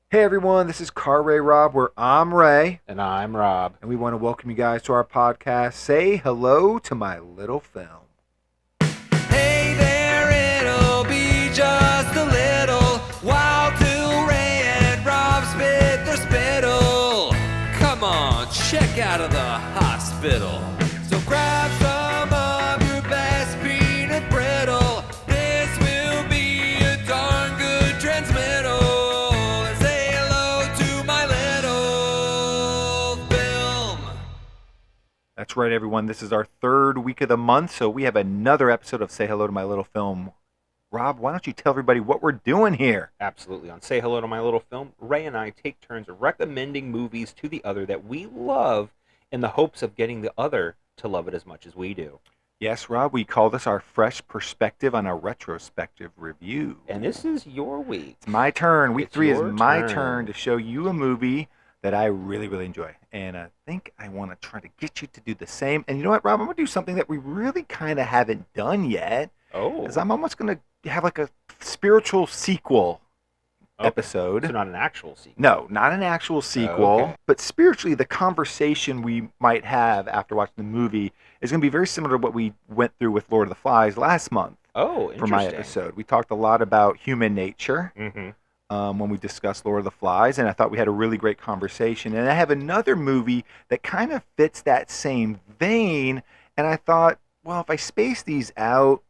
Hey everyone, this is Car Ray Rob, where I'm Ray, And I'm Rob. and we want to welcome you guys to our podcast. Say hello to my little film. Hey there, it'll be just a little while till Ray and Rob spit their spittle. Come on, check out of the hospital. So grab some of your best peanut brittle. This will be a darn good transmittal. And say hello to my little film. That's right, everyone. This is our third week of the month, so we have another episode of Say Hello to My Little Film. Rob, why don't you tell everybody what we're doing here? Absolutely. On Say Hello to My Little Film, Ray and I take turns recommending movies to the other that we love in the hopes of getting the other to love it as much as we do. Yes, Rob, we call this our fresh perspective on a retrospective review. And this is your week. It's my turn. Week It's 3 is your my turn. turn to show you a movie that I really, really enjoy. And I think I want to try to get you to do the same. And you know what, Rob? I'm going to do something that we really kind of haven't done yet. Oh. Is I'm almost going to have like a spiritual sequel Okay. episode. So not an actual sequel. No, not an actual sequel, okay. but spiritually, the conversation we might have after watching the movie is going to be very similar to what we went through with Lord of the Flies last month Oh, for my interesting. episode. We talked a lot about human nature Mm-hmm. when we discussed Lord of the Flies, and I thought we had a really great conversation. And I have another movie that kind of fits that same vein, and I thought, well, if I space these out,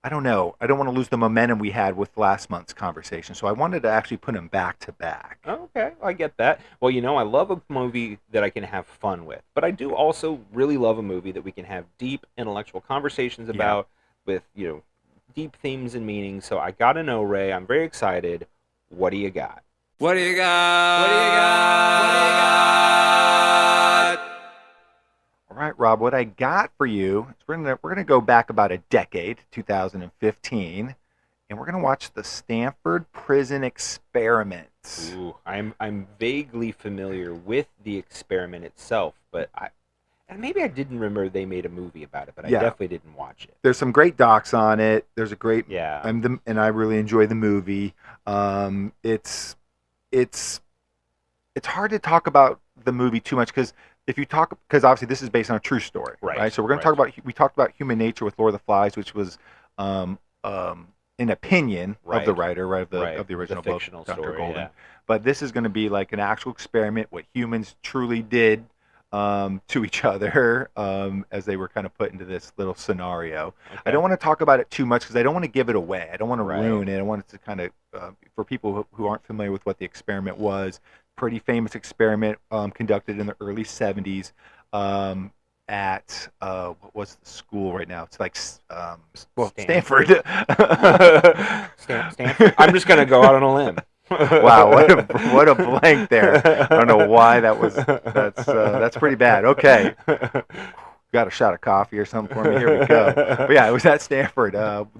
I don't know. I don't want to lose the momentum we had with last month's conversation, so I wanted to actually put them back to back. Okay, I get that. Well, I love a movie that I can have fun with, but I do also really love a movie that we can have deep intellectual conversations Yeah. about with, deep themes and meanings. So I gotta know, Ray, I'm very excited. What do you got? What do you got? What do you got? What do you got? All right, Rob, what I got for you is we're gonna go back about a decade, 2015, and we're gonna watch the Standford Prison Experiment. Ooh, I'm vaguely familiar with the experiment itself, but and maybe I didn't remember they made a movie about it, but I Yeah. definitely didn't watch it. There's some great docs on it. There's a great Yeah. and I really enjoy the movie. It's hard to talk about the movie too much because because obviously this is based on a true story, Right, So we're going to talk about we talked about human nature with Lord of the Flies, which was um, an opinion of the Right. writer, right, Right. of the original The book, fictional Dr. story, Golden. yeah. But this is going to be like an actual experiment, what humans truly did to each other as they were kind of put into this little scenario. I Okay. don't want to talk about it too much because I don't want to give it away. I don't want to Right. ruin it. I want it to kind of, for people who aren't familiar with what the experiment was, pretty famous experiment conducted in the early 70s at, what was the school right now? It's like, Stanford. Stanford. I'm just gonna go out on a limb. Wow, what a blank there. I don't know why that's pretty bad. Okay. Got a shot of coffee or something for me. Here we go. But yeah, it was at Stanford,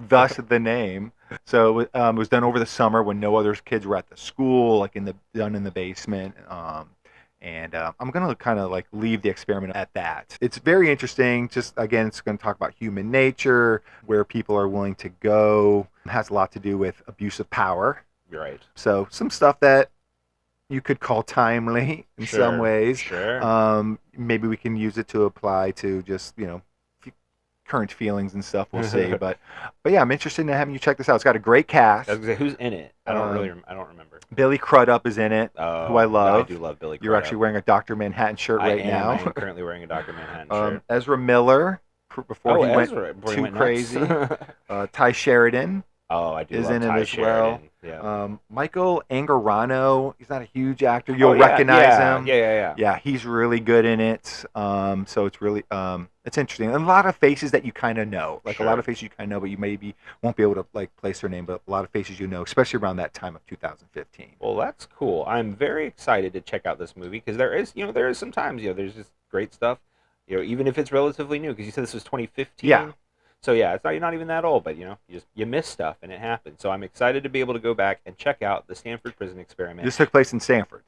thus the name. So it was done over the summer when no other kids were at the school, like done in the basement. And I'm gonna kind of like leave the experiment at that. It's very interesting. Just again, it's going to talk about human nature, where people are willing to go. It has a lot to do with abuse of power. Right. So some stuff that you could call timely in some ways. Sure. Maybe we can use it to apply to just current feelings and stuff. We'll see. but yeah, I'm interested in having you check this out. It's got a great cast. I was gonna say, who's in it? I don't remember. Billy Crudup is in it, who I love. I do love Billy Crudup. You're actually wearing a Dr. Manhattan shirt right now. I am currently wearing a Dr. Manhattan shirt. Ezra Miller before he Ezra, before he went too went nuts. crazy. Tye Sharidan Oh, I do is love in it Tye as well. Sharidan. Yeah. Michael Angarano, he's not a huge actor. You'll Oh, yeah, recognize him. Yeah. Yeah, he's really good in it. So it's really it's interesting. And a lot of faces that you kind of know, like a lot Sure. of faces you kind of know, but you maybe won't be able to like place their name. But a lot of faces you know, especially around that time of 2015. Well, that's cool. I'm very excited to check out this movie because there is sometimes, there's just great stuff, even if it's relatively new. Because you said this was 2015. Yeah. So yeah, it's not even that old, but you miss stuff and it happens. So I'm excited to be able to go back and check out the Stanford Prison Experiment. This took place in Stanford,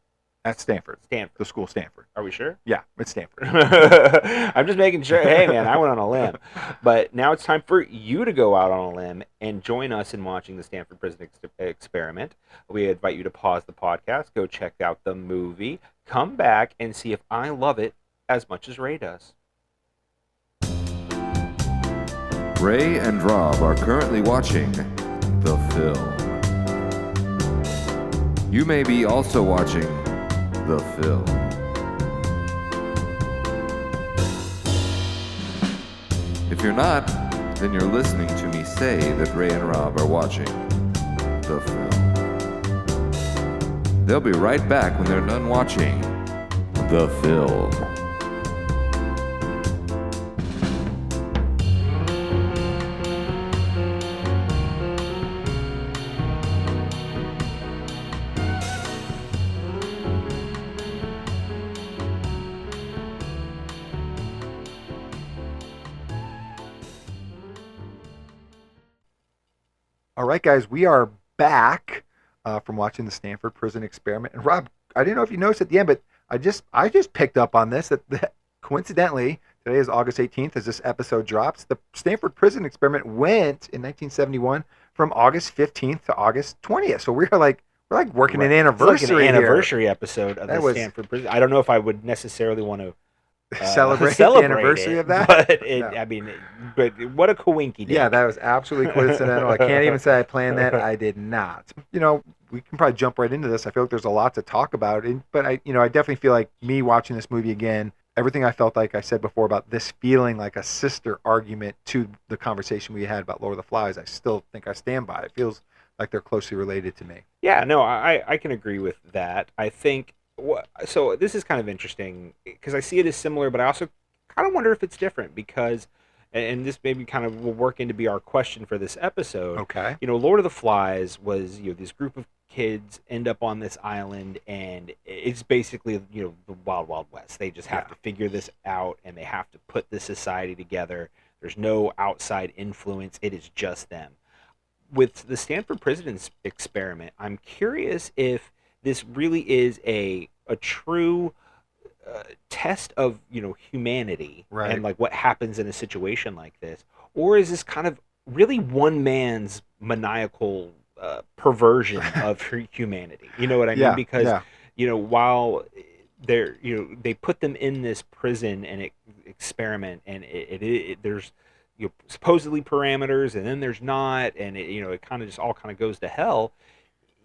at Stanford, Stanford. the school Stanford. Are we sure? Yeah, it's Stanford. I'm just making sure. Hey, man, I went on a limb. But now it's time for you to go out on a limb and join us in watching the Standford Prison Experiment. We invite you to pause the podcast, go check out the movie, come back, and see if I love it as much as Ray does. Ray and Rob are currently watching the film. You may be also watching the film. If you're not, then you're listening to me say that Ray and Rob are watching the film. They'll be right back when they're done watching the film. All right, guys, we are back from watching the Standford Prison Experiment. And Rob, I didn't know if you noticed at the end, but I just picked up on this that coincidentally today is August 18th as this episode drops. The Standford Prison Experiment went in 1971 from August 15th to August 20th. So we're like working an anniversary It's like an anniversary episode of That the was- Standford Prison. I don't know if I would necessarily want to celebrate the anniversary it, of that. But No. I mean, but what a coinky. Yeah, that was absolutely coincidental. I can't even say I planned that. I did not. You know, we can probably jump right into this. I feel like there's a lot to talk about, but I definitely feel like me watching this movie again, everything I felt like I said before about this feeling like a sister argument to the conversation we had about Lord of the Flies, I still think I stand by. It feels like they're closely related to me. Yeah, no, I can agree with that. I think so. This is kind of interesting because I see it as similar, but I also kind of wonder if it's different because, and this maybe kind of will work into be our question for this episode. Okay. Lord of the Flies was this group of kids end up on this island, and it's basically the Wild Wild West. They just have to figure this out, and they have to put this society together. There's no outside influence. It is just them. With the Standford Prison Experiment, I'm curious if this really is a true test of humanity, Right. and like what happens in a situation like this, or is this kind of really one man's maniacal perversion of humanity? You know what I mean? Yeah, Because yeah. while they're they put them in this prison and experiment, and there's supposedly parameters, and then there's not, and it kind of just all kind of goes to hell.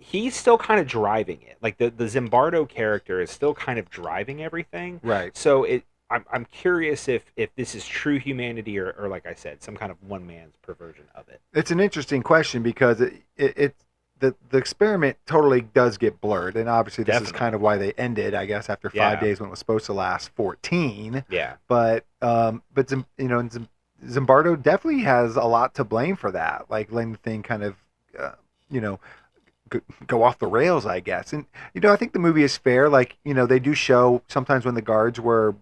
He's still kind of driving it. Like the Zimbardo character is still kind of driving everything. Right. So I'm curious if this is true humanity or like I said, some kind of one man's perversion of it. It's an interesting question because the experiment totally does get blurred, and obviously this is Definitely. kind of why they ended, I guess, after 5 Yeah. days when it was supposed to last 14. Yeah. But Zimbardo definitely has a lot to blame for that, like letting the thing kind of go off the rails, I guess. And I think the movie is fair. Like they do show sometimes when the guards were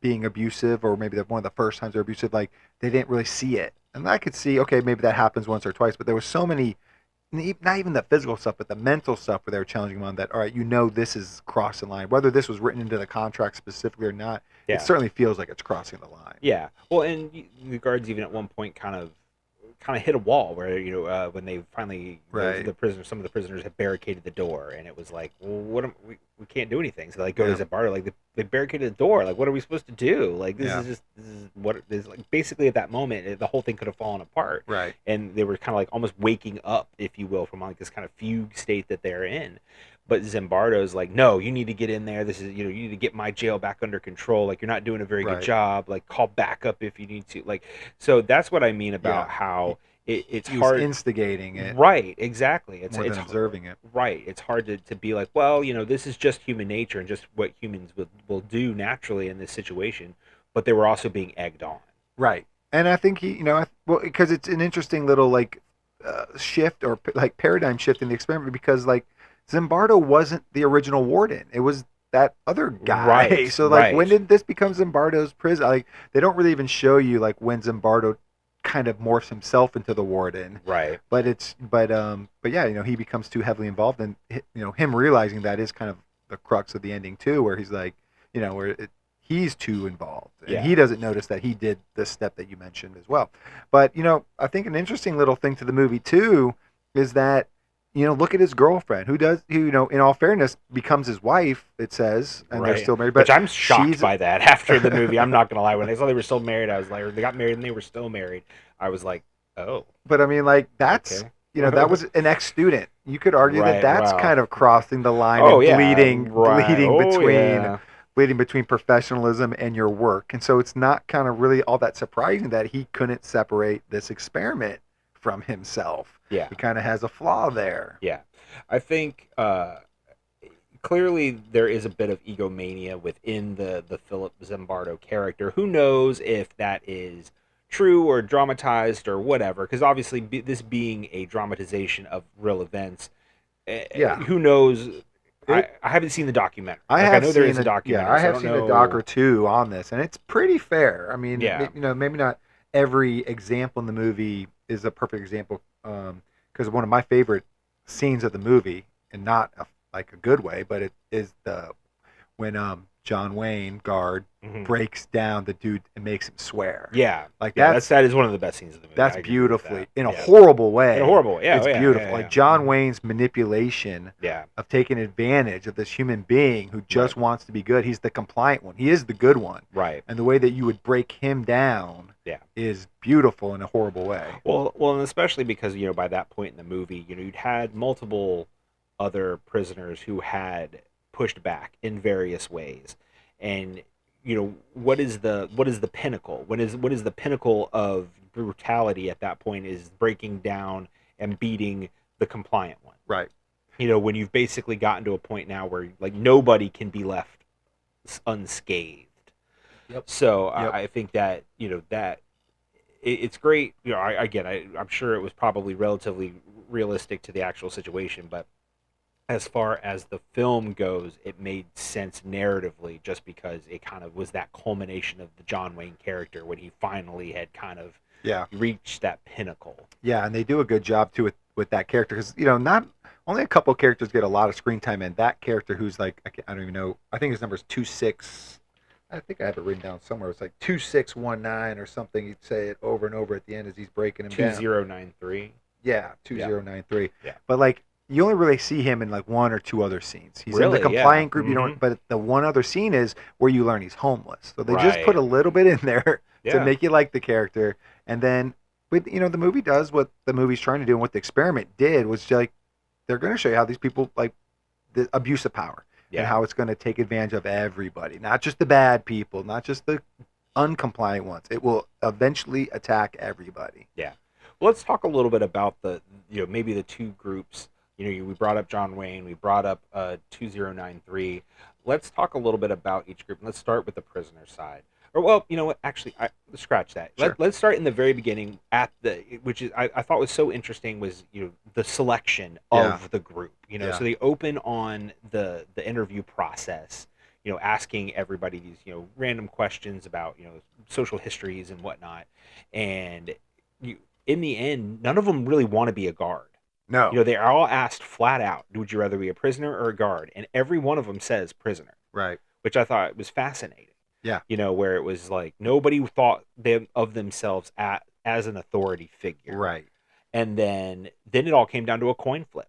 being abusive, or maybe one of the first times they're abusive, like they didn't really see it, and I could see, okay, maybe that happens once or twice, but there was so many, not even the physical stuff, but the mental stuff where they were challenging him on that. All right, this is crossing the line, whether this was written into the contract specifically or not. Yeah. It certainly feels like it's crossing the line. Yeah. Well, and the guards even at one point kind of hit a wall where when they finally Right. some of the prisoners had barricaded the door, and it was like, well, we can't do anything. So they go Yeah. to Zimbardo, like they barricaded the door. Like, what are we supposed to do? Like this Yeah. is what it is. Like basically at that moment, the whole thing could have fallen apart. Right. And they were kind of like almost waking up, if you will, from like this kind of fugue state that they're in. But Zimbardo's like, no, you need to get in there. This is, you need to get my jail back under control. Like, you're not doing a very Right. good job. Like, call backup if you need to. Like, so that's what I mean about Yeah. how it's He hard. was instigating it Right, exactly. more than observing it. Right. It's hard to be like, well, this is just human nature and just what humans will do naturally in this situation. But they were also being egged on. Right. And I think because it's an interesting little shift or like paradigm shift in the experiment, because like Zimbardo wasn't the original warden. It was that other guy. Right, So like right. when did this become Zimbardo's prison? Like they don't really even show you like when Zimbardo kind of morphs himself into the warden. Right. But yeah, he becomes too heavily involved, and him realizing that is kind of the crux of the ending too, where he's like, where he's too involved, and Yeah. he doesn't notice that he did this step that you mentioned as well. But I think an interesting little thing to the movie too is that look at his girlfriend, who in all fairness becomes his wife. It says, and they're Right. still married. But Which I'm shocked she's- by that after the movie. I'm not gonna lie. When I saw they were still married, I was like, or they got married and they were still married. I was like, oh, But I mean, like that's. okay. That was an ex-student. You could argue Right, that that's wow. kind of crossing the line Oh, and yeah, bleeding right. Oh, between yeah. bleeding between professionalism and your work. And so it's not kind of really all that surprising that he couldn't separate this experiment from himself. Yeah. He kind of has a flaw there. Yeah, I think clearly there is a bit of egomania within the Philip Zimbardo character. Who knows if that is true or dramatized or whatever? Because obviously, this being a dramatization of real events, Yeah. who knows? I haven't seen the documentary. I know there is a documentary. Yeah, I so have don't seen know. a doc or two on this, and it's pretty fair. I mean, Yeah. maybe not every example in the movie is a perfect example, because one of my favorite scenes of the movie, and not like a good way, but it is when John Wayne guard Mhm. breaks down the dude and makes him swear. Yeah, Like yeah, that is one of the best scenes of the movie. that's I agree with beautifully that. in a Yeah. horrible way. In a horrible way. Yeah, It's oh, yeah, beautiful. yeah, Like yeah. John Wayne's manipulation Yeah, of taking advantage of this human being who just wants to be good. He's the compliant one. He is the good one. right. And the way that you would break him down Yeah. is beautiful in a horrible way. Well, and especially because by that point in the movie, you'd had multiple other prisoners who had pushed back in various ways, and what is the pinnacle? What is the pinnacle of brutality at that point is breaking down and beating the compliant one. Right. When you've basically gotten to a point now where like nobody can be left unscathed. Yep. So Yep. I think that that it's great. I'm sure it was probably relatively realistic to the actual situation, but as far as the film goes, it made sense narratively just because it kind of was that culmination of the John Wayne character when he finally had kind of reached that pinnacle. Yeah, and they do a good job too with that character because not only a couple of characters get a lot of screen time, and that character who's like I don't even know. I think his number is 26. I think I have it written down somewhere. It's like 2619 or something. You'd say it over and over at the end as he's breaking him down. 2093. Yeah, 2093. Yeah. But like you only really see him in like one or two other scenes. He's in Really? the compliant Yeah. group. You Mhm. don't. But the one other scene is where you learn he's homeless. So they just Right. put a little bit in there to Yeah. make you like the character, and then with the movie does what the movie's trying to do, and what the experiment did was like they're going to show you how these people like the abuse of power. Yeah. And how it's going to take advantage of everybody, not just the bad people, not just the uncompliant ones. It will eventually attack everybody. Yeah. Well, let's talk a little bit about the maybe the two groups. We brought up John Wayne. We brought up 2093. Let's talk a little bit about each group. Let's start with the prisoner side. Or well, you know what? Actually, scratch that. Sure. Let's start in the very beginning which is I thought was so interesting was the selection of the group. Yeah. So they open on the interview process. Asking everybody these random questions about social histories and whatnot, and in the end, none of them really want to be a guard. No. They're all asked flat out, would you rather be a prisoner or a guard? And every one of them says prisoner, Right. which I thought was fascinating. Yeah. Where it was like nobody thought of themselves as an authority figure. Right. And then it all came down to a coin flip.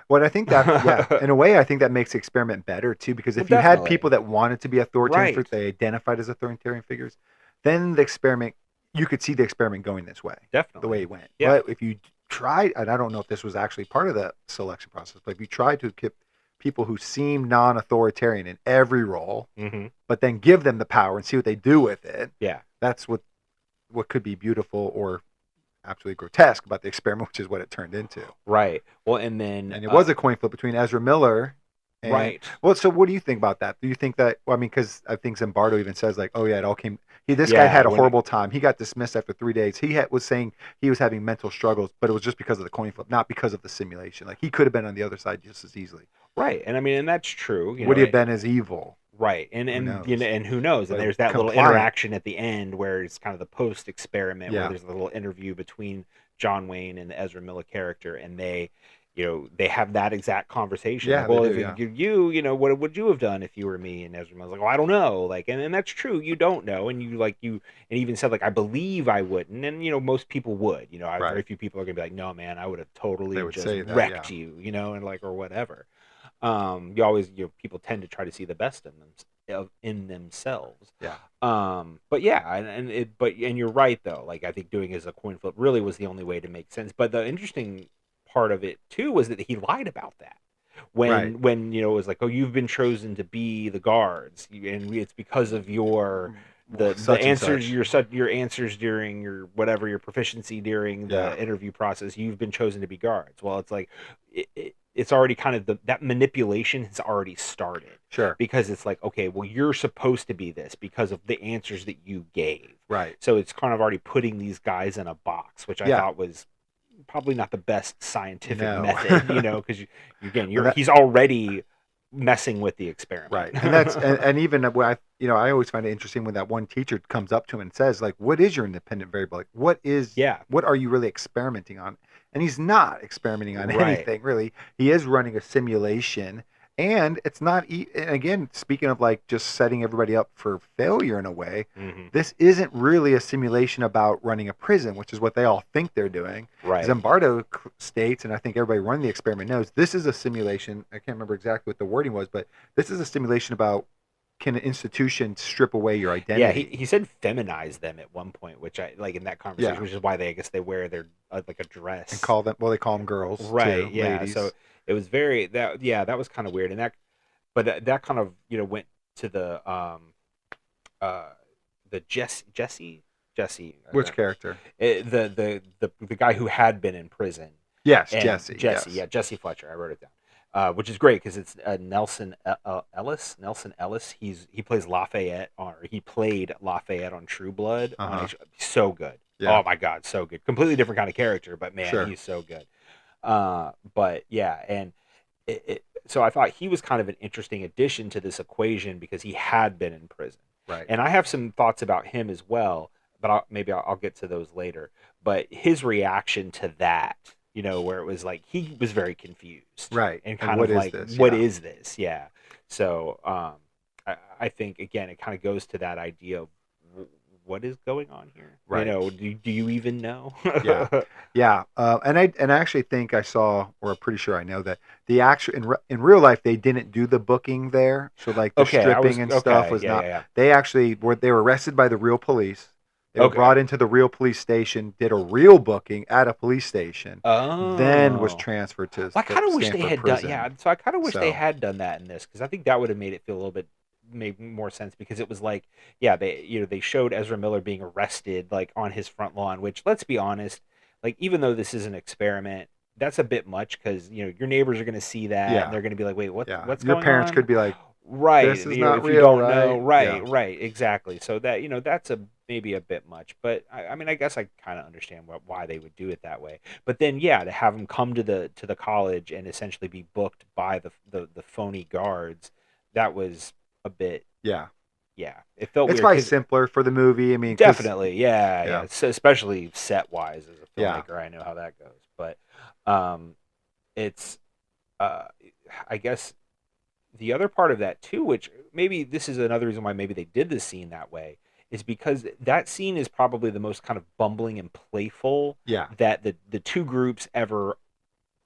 Well, I think that, in a way, I think that makes the experiment better, too, because if Well, you had definitely. people that wanted to be authoritarian, Right. they identified as authoritarian figures, then the experiment, you could see the experiment going this way, Definitely. the way it went. Yeah. But if you tried, and I don't know if this was actually part of the selection process, but if you tried to keep people who seem non-authoritarian in every role, Mm-hmm. but then give them the power and see what they do with it, Yeah. that's what could be beautiful or absolutely grotesque about the experiment, which is what it turned into. Right. Well, and then And it was a coin flip between Ezra Miller and... right. Well, so what do you think about that? Do you think that... Well, I mean, because I think Zimbardo even says, like, oh, yeah, it all came... This guy Yeah, had a when horrible time. He got dismissed after 3 days. He was saying he was having mental struggles, but it was just because of the coin flip, not because of the simulation. Like, he could have been on the other side just as easily. Right. And I mean, and that's true. Would he have been as evil? Right, and knows? and who knows? And But there's that little compliant. interaction at the end where it's kind of the post experiment Yeah. where there's a little interview between John Wayne and the Ezra Miller character, and they, they have that exact conversation. Yeah, Like, well, they if do, yeah. what would you have done if you were me? And Ezra was like, well, I don't know. Like, and that's true. You don't know. And you even said, like, I believe I wouldn't. And, most people would, very Right. few people are going to be like, no, man, I would have totally They would just say that, wrecked yeah. you, and like, or whatever. You always, people tend to try to see the best in themselves. Yeah. But yeah, and you're right though. Like, I think doing it as a coin flip really was the only way to make sense. But the interesting part of it too was that he lied about that when it was like, oh, you've been chosen to be the guards, and it's because of your the Such and answers such. your answers during your whatever your proficiency during the Yeah. interview process. You've been chosen to be guards. Well, it's like it's already kind of that manipulation has already started. Sure. Because it's like, okay, well, you're supposed to be this because of the answers that you gave. Right. So it's kind of already putting these guys in a box, which I Yeah. thought was probably not the best scientific No. method, because he's already messing with the experiment. Right. And that's and even when I always find it interesting when that one teacher comes up to him and says, like, what is your independent variable? Like, what are you really experimenting on? And he's not experimenting on Right. anything, really. He is running a simulation. And it's not, and again, speaking of like just setting everybody up for failure in a way, Mhm. this isn't really a simulation about running a prison, which is what they all think they're doing. Right. Zimbardo states, and I think everybody running the experiment knows, this is a simulation. I can't remember exactly what the wording was, but this is a simulation about, can an institution strip away your identity? Yeah, he said feminize them at one point, which I like in that conversation, Yeah. which is why I guess they wear their like a dress And they call them girls, right? too, Yeah, ladies. so it was that was kind of weird, and that kind of went to the Jesse Which character? the guy who had been in prison. Yes, And Jesse. Yes. Yeah, Jesse Fletcher. I wrote it down, which is great because it's Nelson Ellis. Nelson Ellis. He plays Lafayette, or he played Lafayette on True Blood. Uh-huh. So good. Yeah. Oh my God, so good. Completely different kind of character, but man, Sure. he's so good. But yeah, and so I thought he was kind of an interesting addition to this equation because he had been in prison. Right. And I have some thoughts about him as well, but maybe I'll get to those later. But his reaction to that, where it was like he was very confused, Right. and And kind what of is like, this? what Yeah. is this? Yeah. So I think again, it kind of goes to that idea of what is going on here. Right. Do you even know? Yeah. Yeah, and I actually think I saw, or I'm pretty sure I know that the actual in real life they didn't do the booking there, so like the stripping and stuff was not. Yeah. They actually were arrested by the real police. They were Okay. brought into the real police station, did a real booking at a police station, Oh. then was transferred to. Well, I kind of wish they Stanford had prison. done. Yeah, so I kind of wish they So- had done that in this because I think that would have made it feel a little bit made more sense because it was like, yeah, they showed Ezra Miller being arrested like on his front lawn, which let's be honest, like even though this is an experiment, that's a bit much because your neighbors are going to see that Yeah. and they're going to be like, wait, what's Yeah, what's your going parents on? could be like, Right, this is not if you real, don't know, right? Yeah. right, exactly. So that that's maybe a bit much, but I mean, I guess I kind of understand why they would do it that way. But then, yeah, to have him come to the college and essentially be booked by the phony guards, that was a bit, yeah. yeah, it felt It's weird. probably 'Cause simpler for the movie. I mean, 'cause- definitely, yeah. Yeah. So especially set wise as a Yeah. filmmaker, I know how that goes. But it's I guess the other part of that too, which maybe this is another reason why maybe they did this scene that way, is because that scene is probably the most kind of bumbling and playful Yeah, that the two groups ever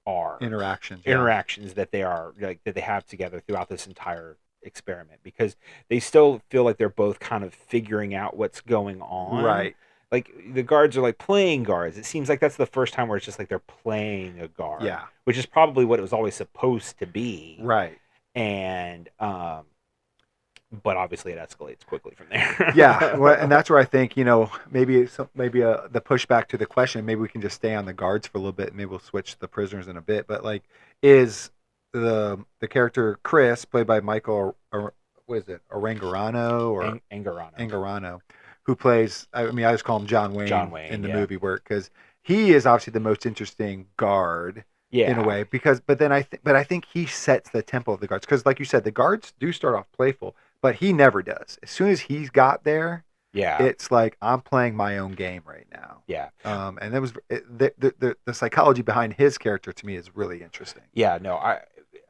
are. interactions. Interactions that they are like that they have together throughout this entire experiment, because they still feel like they're both kind of figuring out what's going on. Right. Like the guards are like playing guards. It seems like that's the first time where it's just like they're playing a guard. Yeah. Which is probably what it was always supposed to be. Right. And but obviously it escalates quickly from there. Yeah, well, and that's where I think maybe the pushback to the question. Maybe we can just stay on the guards for a little bit. And maybe we'll switch to the prisoners in a bit. But like, is the character Chris, played by Michael, or what is it, Arangarano or Angarano, who plays? I mean, I just call him John Wayne in the yeah. movie work, because he is obviously the most interesting guard. Yeah. In a way, but I think he sets the tempo of the guards, because like you said, the guards do start off playful, but he never does. As soon as he's got there, Yeah. It's like I'm playing my own game right now. Yeah. And that was the psychology behind his character to me is really interesting. Yeah, no, I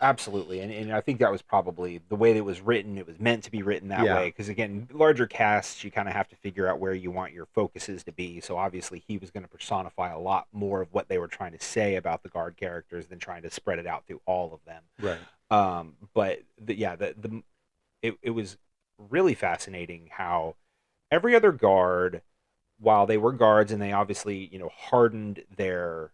absolutely, and I think that was probably the way that it was written. It was meant to be written that Yeah. way because again, larger casts, you kind of have to figure out where you want your focuses to be. So obviously, he was going to personify a lot more of what they were trying to say about the guard characters than trying to spread it out through all of them. Right. But it was really fascinating how every other guard, while they were guards and they obviously hardened their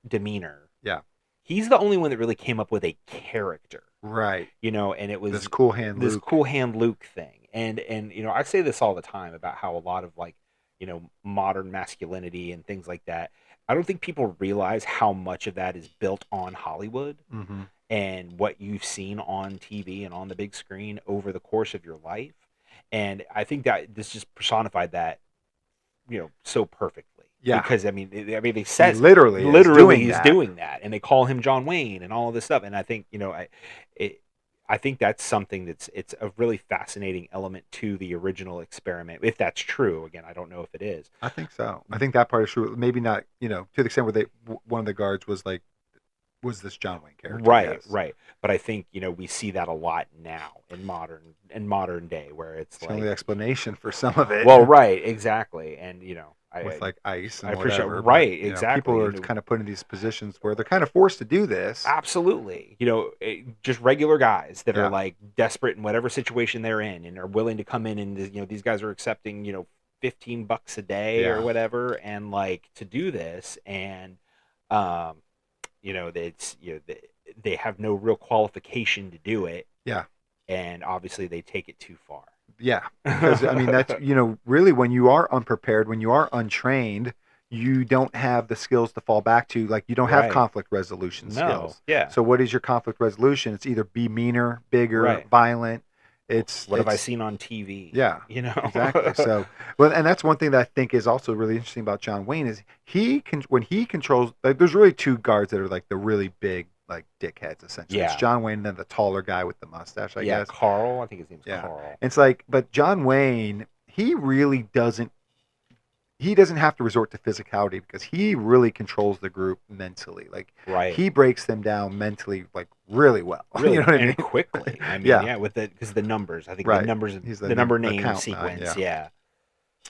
demeanor. Yeah. He's the only one that really came up with a character, Right. and it was This cool hand Luke thing. And I say this all the time about how a lot of modern masculinity and things like that. I don't think people realize how much of that is built on Hollywood Mm-hmm. and what you've seen on TV and on the big screen over the course of your life. And I think that this just personified that, so perfectly. Yeah. Because they said He literally he's doing that, and they call him John Wayne and all of this stuff. And I think I think that's something it's a really fascinating element to the original experiment, if that's true. Again, I don't know if it is. I think so. I think that part is true. Maybe not, to the extent where one of the guards was this John Wayne character. Right, yes. right. But I think we see that a lot now in modern day, where it's the only explanation for some of it. Well, right, exactly, and with ice and I appreciate whatever. right, But, exactly. People are kind of put in these positions where they're kind of forced to do this. Absolutely, just regular guys that Yeah. are desperate in whatever situation they're in, and are willing to come in, and these guys are accepting $15 a day or Yeah. whatever, and to do this, and they have no real qualification to do it. Yeah. And obviously they take it too far. Yeah, because that's really when you are unprepared, when you are untrained, you don't have the skills to fall back to. Like you don't have Right. conflict resolution skills. Yeah. So what is your conflict resolution? It's either be meaner, bigger, Right. violent. What have I seen on TV? Yeah, exactly. So, and that's one thing that I think is also really interesting about John Wayne is when he controls. There's really two guards that are the really big dickheads essentially. Yeah. It's John Wayne and then the taller guy with the mustache. I guess. Carl. I think his name's Yeah. Carl. It's but John Wayne, he really doesn't. He doesn't have to resort to physicality because he really controls the group mentally. Right. He breaks them down mentally really well. Really, You know what I and mean? quickly. Yeah. because the numbers. I think Right. the numbers, He's the number the name count, sequence. yeah.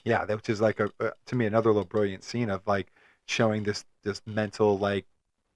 Yeah, that which is to me another little brilliant scene of showing this mental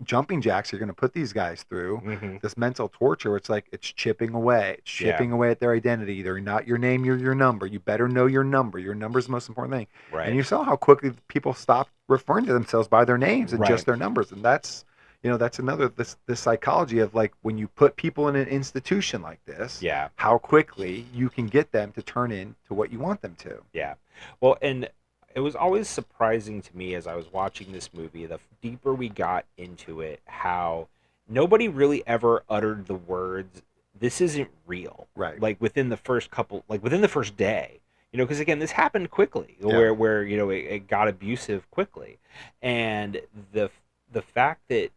jumping jacks you're going to put these guys through. Mhm. This mental torture. It's it's chipping away. It's chipping away at their identity. They're not your name, you're your number. You better know your number. Your number is the most important thing. Right. And you saw how quickly people stopped referring to themselves by their names and Right. just their numbers. And that's that's another this psychology of when you put people in an institution like this, Yeah. how quickly you can get them to turn into what you want them to. Yeah. Well, and it was always surprising to me as I was watching this movie, the deeper we got into it, how nobody really ever uttered the words, "This isn't real." Right. Within the first day. Because again, this happened quickly, Yeah. where it got abusive quickly, and the fact that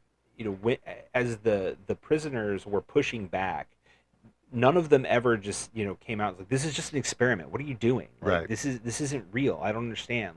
as the prisoners were pushing back, none of them ever just came out this is just an experiment. What are you doing? Right. This isn't real. I don't understand.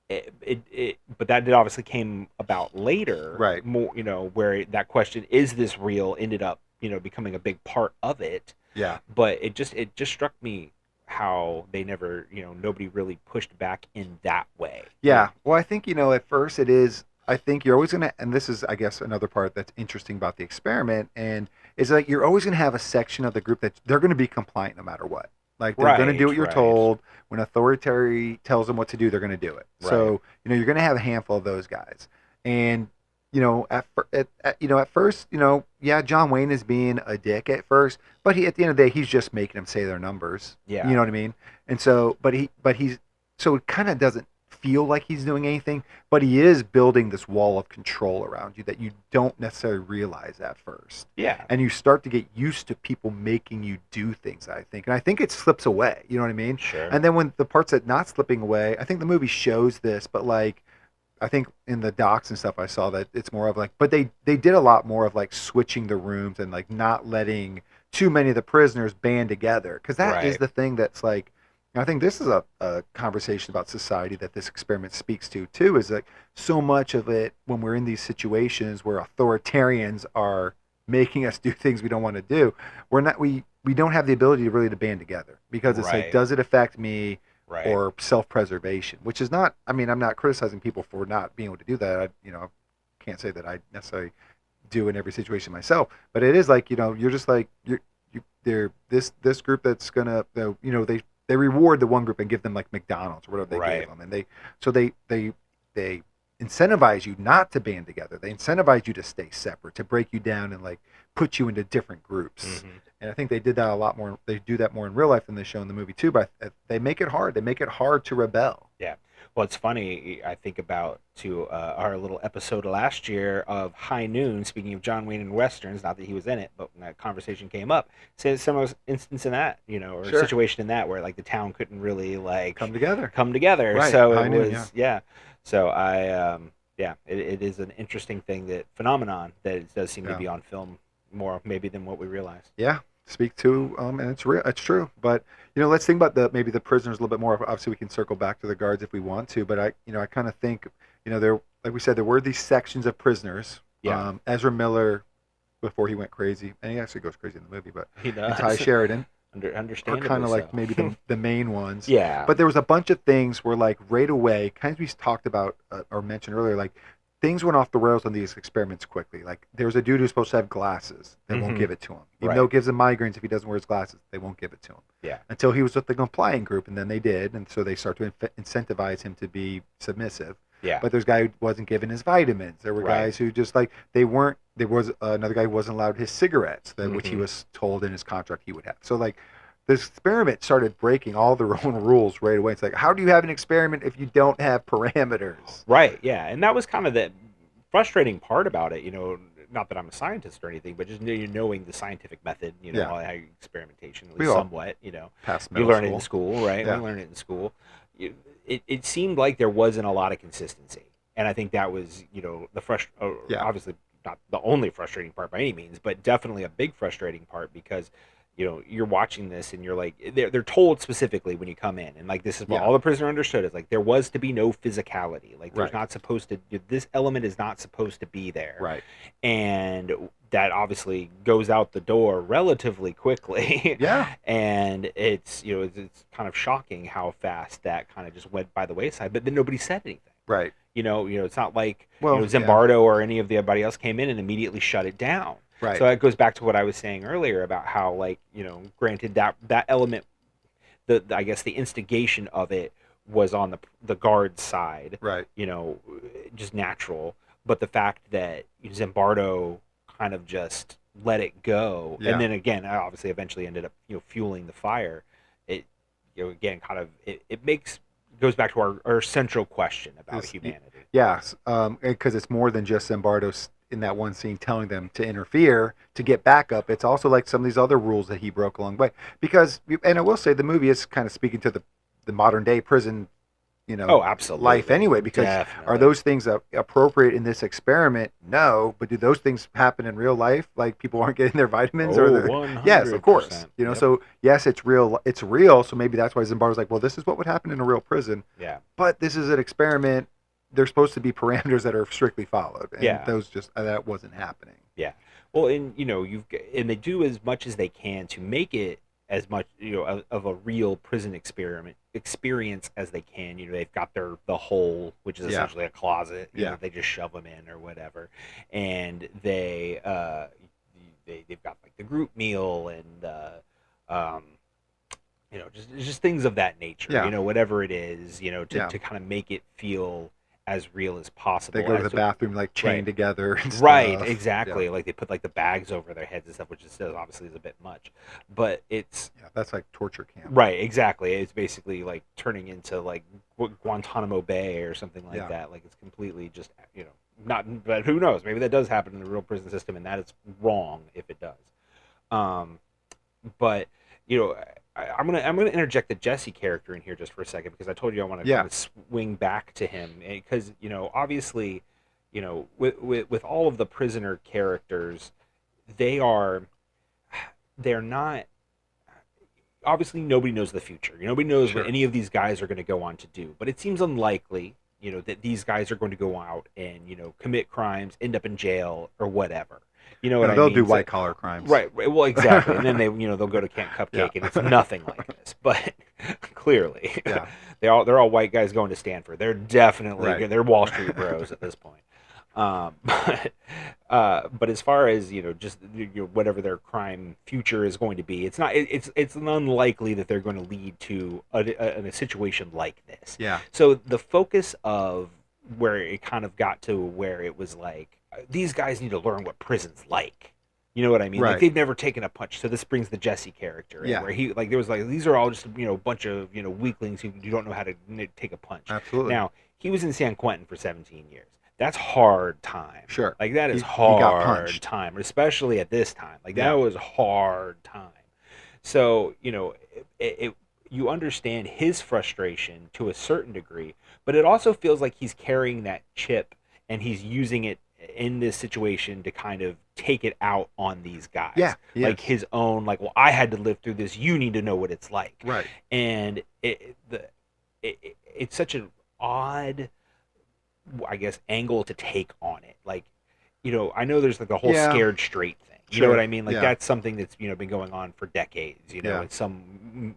But that did obviously came about later. Right. More where that question, is this real, ended up becoming a big part of it. Yeah. But it just struck me how they never nobody really pushed back in that way. Yeah. Well, I think at first it is. I think you're always going to, and this is, I guess, another part that's interesting about the experiment, and is you're always going to have a section of the group that they're going to be compliant no matter what. They're going to do what you're Right. told. When authority tells them what to do, they're going to do it. Right. So, you're going to have a handful of those guys. And, at first, yeah, John Wayne is being a dick at first, but at the end of the day, he's just making them say their numbers. Yeah. You know what I mean? And so, so it kind of doesn't feel like he's doing anything, but he is building this wall of control around you that you don't necessarily realize at first. Yeah. And you start to get used to people making you do things, I think. And I think it slips away. You know what I mean? Sure. And then when the parts that not slipping away, I think the movie shows this, but I think in the docs and stuff I saw that it's more of but they did a lot more of switching the rooms and not letting too many of the prisoners band together. Because that is Right. the thing that's I think this is a conversation about society that this experiment speaks to too. Is like so much of it when we're in these situations where authoritarians are making us do things we don't want to do, we don't have the ability to really to band together because it's like, Right. does it affect me Right. or self-preservation? Which is not. I mean, I'm not criticizing people for not being able to do that. I can't say that I necessarily do in every situation myself, but it is like you're just like they're this group that's gonna they reward the one group and give them like McDonald's or whatever they Right. gave them, and they incentivize you not to band together. They incentivize you to stay separate, to break you down and like put you into different groups. Mhm. And I think they did that a lot more. They do that more in real life than they show in the movie too. But they make it hard. They make it hard to rebel. Yeah. Well, it's funny. I think about our little episode last year of High Noon. Speaking of John Wayne and westerns, not that he was in it, but when that conversation came up, say a similar instance in that, or Sure. a situation in that where like the town couldn't really like Come together. come together. Right. So High it Noon, was yeah. So it is an interesting phenomenon that it does seem to Yeah. be on film more maybe than what we realized. Yeah, speak to and it's real. It's true. But let's think about maybe the prisoners a little bit more. Obviously, we can circle back to the guards if we want to. But I kind of think there, like we said, there were these sections of prisoners. Yeah. Ezra Miller, before he went crazy, and he actually goes crazy in the movie, but He and does. Tye Sharidan are Understandably kind of like so. maybe the main ones. Yeah. But there was a bunch of things where like right away, kind of we talked about or mentioned earlier, like things went off the rails on these experiments quickly. Like there's a dude who's supposed to have glasses. They won't Mhm. give it to him. Even Right. though it gives him migraines if he doesn't wear his glasses, they won't give it to him. Yeah. Until he was with the compliant group, and then they did, and so they start to incentivize him to be submissive. Yeah. But there's a guy who wasn't given his vitamins. There were Right. guys who just like they weren't. There was another guy who wasn't allowed his cigarettes, which he Mhm. was told in his contract he would have. So like this experiment started breaking all their own rules right away. It's like, how do you have an experiment if you don't have parameters? Right. Yeah. And that was kind of the frustrating part about it. Not that I'm a scientist or anything, but just knowing the scientific method. Yeah. How experimentation, at We least all somewhat. Past You middle learn it school. in school, right? Yeah. We learn it in school. It seemed like there wasn't a lot of consistency, and I think that was Yeah. obviously not the only frustrating part by any means, but definitely a big frustrating part because you're watching this and you're like they're told specifically when you come in, and like this is what Yeah. all the prisoner understood is like there was to be no physicality, like there's Right. not supposed to, this element is not supposed to be there, Right. and that obviously goes out the door relatively quickly. Yeah. And it's it's kind of shocking how fast that kind of just went by the wayside, but then nobody said anything. Right. It's not like Well, yeah. Zimbardo or any of the everybody else came in and immediately shut it down. Right. So that goes back to what I was saying earlier about how, like, granted that element, I guess the instigation of it was on the guard's side, Right. just natural. But the fact that Zimbardo kind of just let it go, Yeah. and then again, obviously, eventually ended up fueling the fire. It again kind of it goes back to our central question about Is- humanity. Yes, because it's more than just Zimbardo in that one scene telling them to interfere to get backup. It's also like some of these other rules that he broke along the way. Because, and I will say, the movie is kind of speaking to the modern day prison, Oh, absolutely. life anyway. Because Definitely. are those things appropriate in this experiment? No, but do those things happen in real life? Like people aren't getting their vitamins, or yes, of course. 100%. You know, Yep. so yes, it's real. It's real. So maybe that's why Zimbardo's like, well, this is what would happen in a real prison. Yeah. But this is an experiment. There's supposed to be parameters that are strictly followed, and Yeah. those just that wasn't happening. Yeah. Well, and and they do as much as they can to make it as much of a real prison experience as they can. They've got the hole, which is Yeah. essentially a closet. Yeah. They just shove them in or whatever, and they've got like the group meal and just things of that nature. Yeah. Whatever it is, to Yeah. kind of make it feel as real as possible. They go to the as- bathroom like chained Right. together. And Right, stuff. exactly. Yeah. like they put like the bags over their heads and stuff, which is obviously is a bit much, but it's Yeah, that's like torture camp. right, exactly. It's basically like turning into like Guantanamo Bay or something like Yeah. that. Like it's completely just not. But who knows? Maybe that does happen in the real prison system, and that is wrong if it does. But I'm gonna interject the Jesse character in here just for a second, because I told you I want to Yeah. kind of swing back to him, because obviously with all of the prisoner characters, they're not obviously nobody knows the future. Nobody knows Sure. what any of these guys are going to go on to do. But it seems unlikely, that these guys are going to go out and, commit crimes, end up in jail, or whatever. You know what I They'll mean? do So- white collar crimes. Right. Well, exactly. And then they'll go to Camp Cupcake, Yeah. and it's nothing like this. But clearly, Yeah. they're all white guys going to Stanford. They're definitely Right. they're Wall Street bros at this point. But as far as just whatever their crime future is going to be, it's not. It's unlikely that they're going to lead to a situation like this. Yeah. So the focus of where it kind of got to where it was like, these guys need to learn what prison's like. You know what I mean? Right. Like, they've never taken a punch. So this brings the Jesse character in, Yeah. where he there was like, these are all just a bunch of weaklings who don't know how to take a punch. Absolutely. Now, he was in San Quentin for 17 years. That's hard time. Sure. Like, that is He got hard punched. time, especially at this time. Like, Yeah. that was hard time. So, you understand his frustration to a certain degree, but it also feels like he's carrying that chip and he's using it in this situation to kind of take it out on these guys. Yeah, he like is. his own, like, well, I had to live through this. You need to know what it's like. Right. And it's such an odd, I guess, angle to take on it. Like, I know there's like the whole Yeah. scared straight thing. You know Sure. what I mean? Like, Yeah. that's something that's been going on for decades. Yeah. In some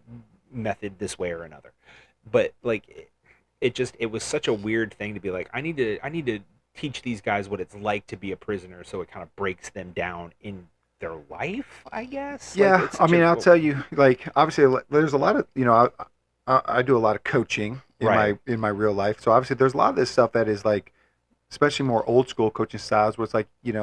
method, this way or another. But like, it was such a weird thing to be like, I need to teach these guys what it's like to be a prisoner, so it kind of breaks them down in their life, I guess. Like, Yeah, it's I such mean, a- I'll tell you, like, obviously, there's a lot of, I do a lot of coaching in Right. my real life. So obviously, there's a lot of this stuff that is like, especially more old school coaching styles, where it's like, you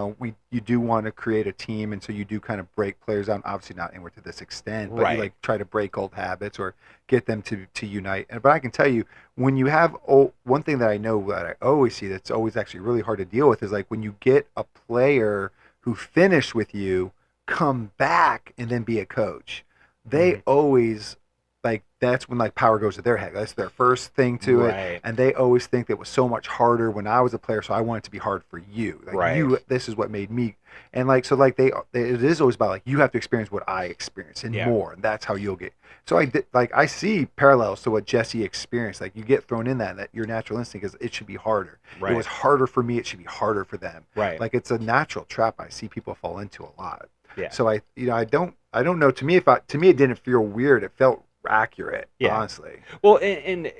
do want to create a team, and so you do kind of break players down. Obviously, not anywhere to this extent, but Right. you like try to break old habits or get them to unite. But I can tell you, when you have one thing that I know that I always see that's always actually really hard to deal with is like when you get a player who finished with you come back and then be a coach. They Mhm. always like that's when like power goes to their head. That's their first thing to it, Right. and they always think that it was so much harder when I was a player, so I want it to be hard for you. Like Right. this is what made me, and like so like it is always about like you have to experience what I experienced and Yeah. more, and that's how you'll get. So I see parallels to what Jesse experienced. Like you get thrown in that your natural instinct is it should be harder. Right. It was harder for me. It should be harder for them. Right. Like it's a natural trap I see people fall into a lot. Yeah. So I don't know. To me, it didn't feel weird. It felt accurate. Yeah. Honestly, Well, and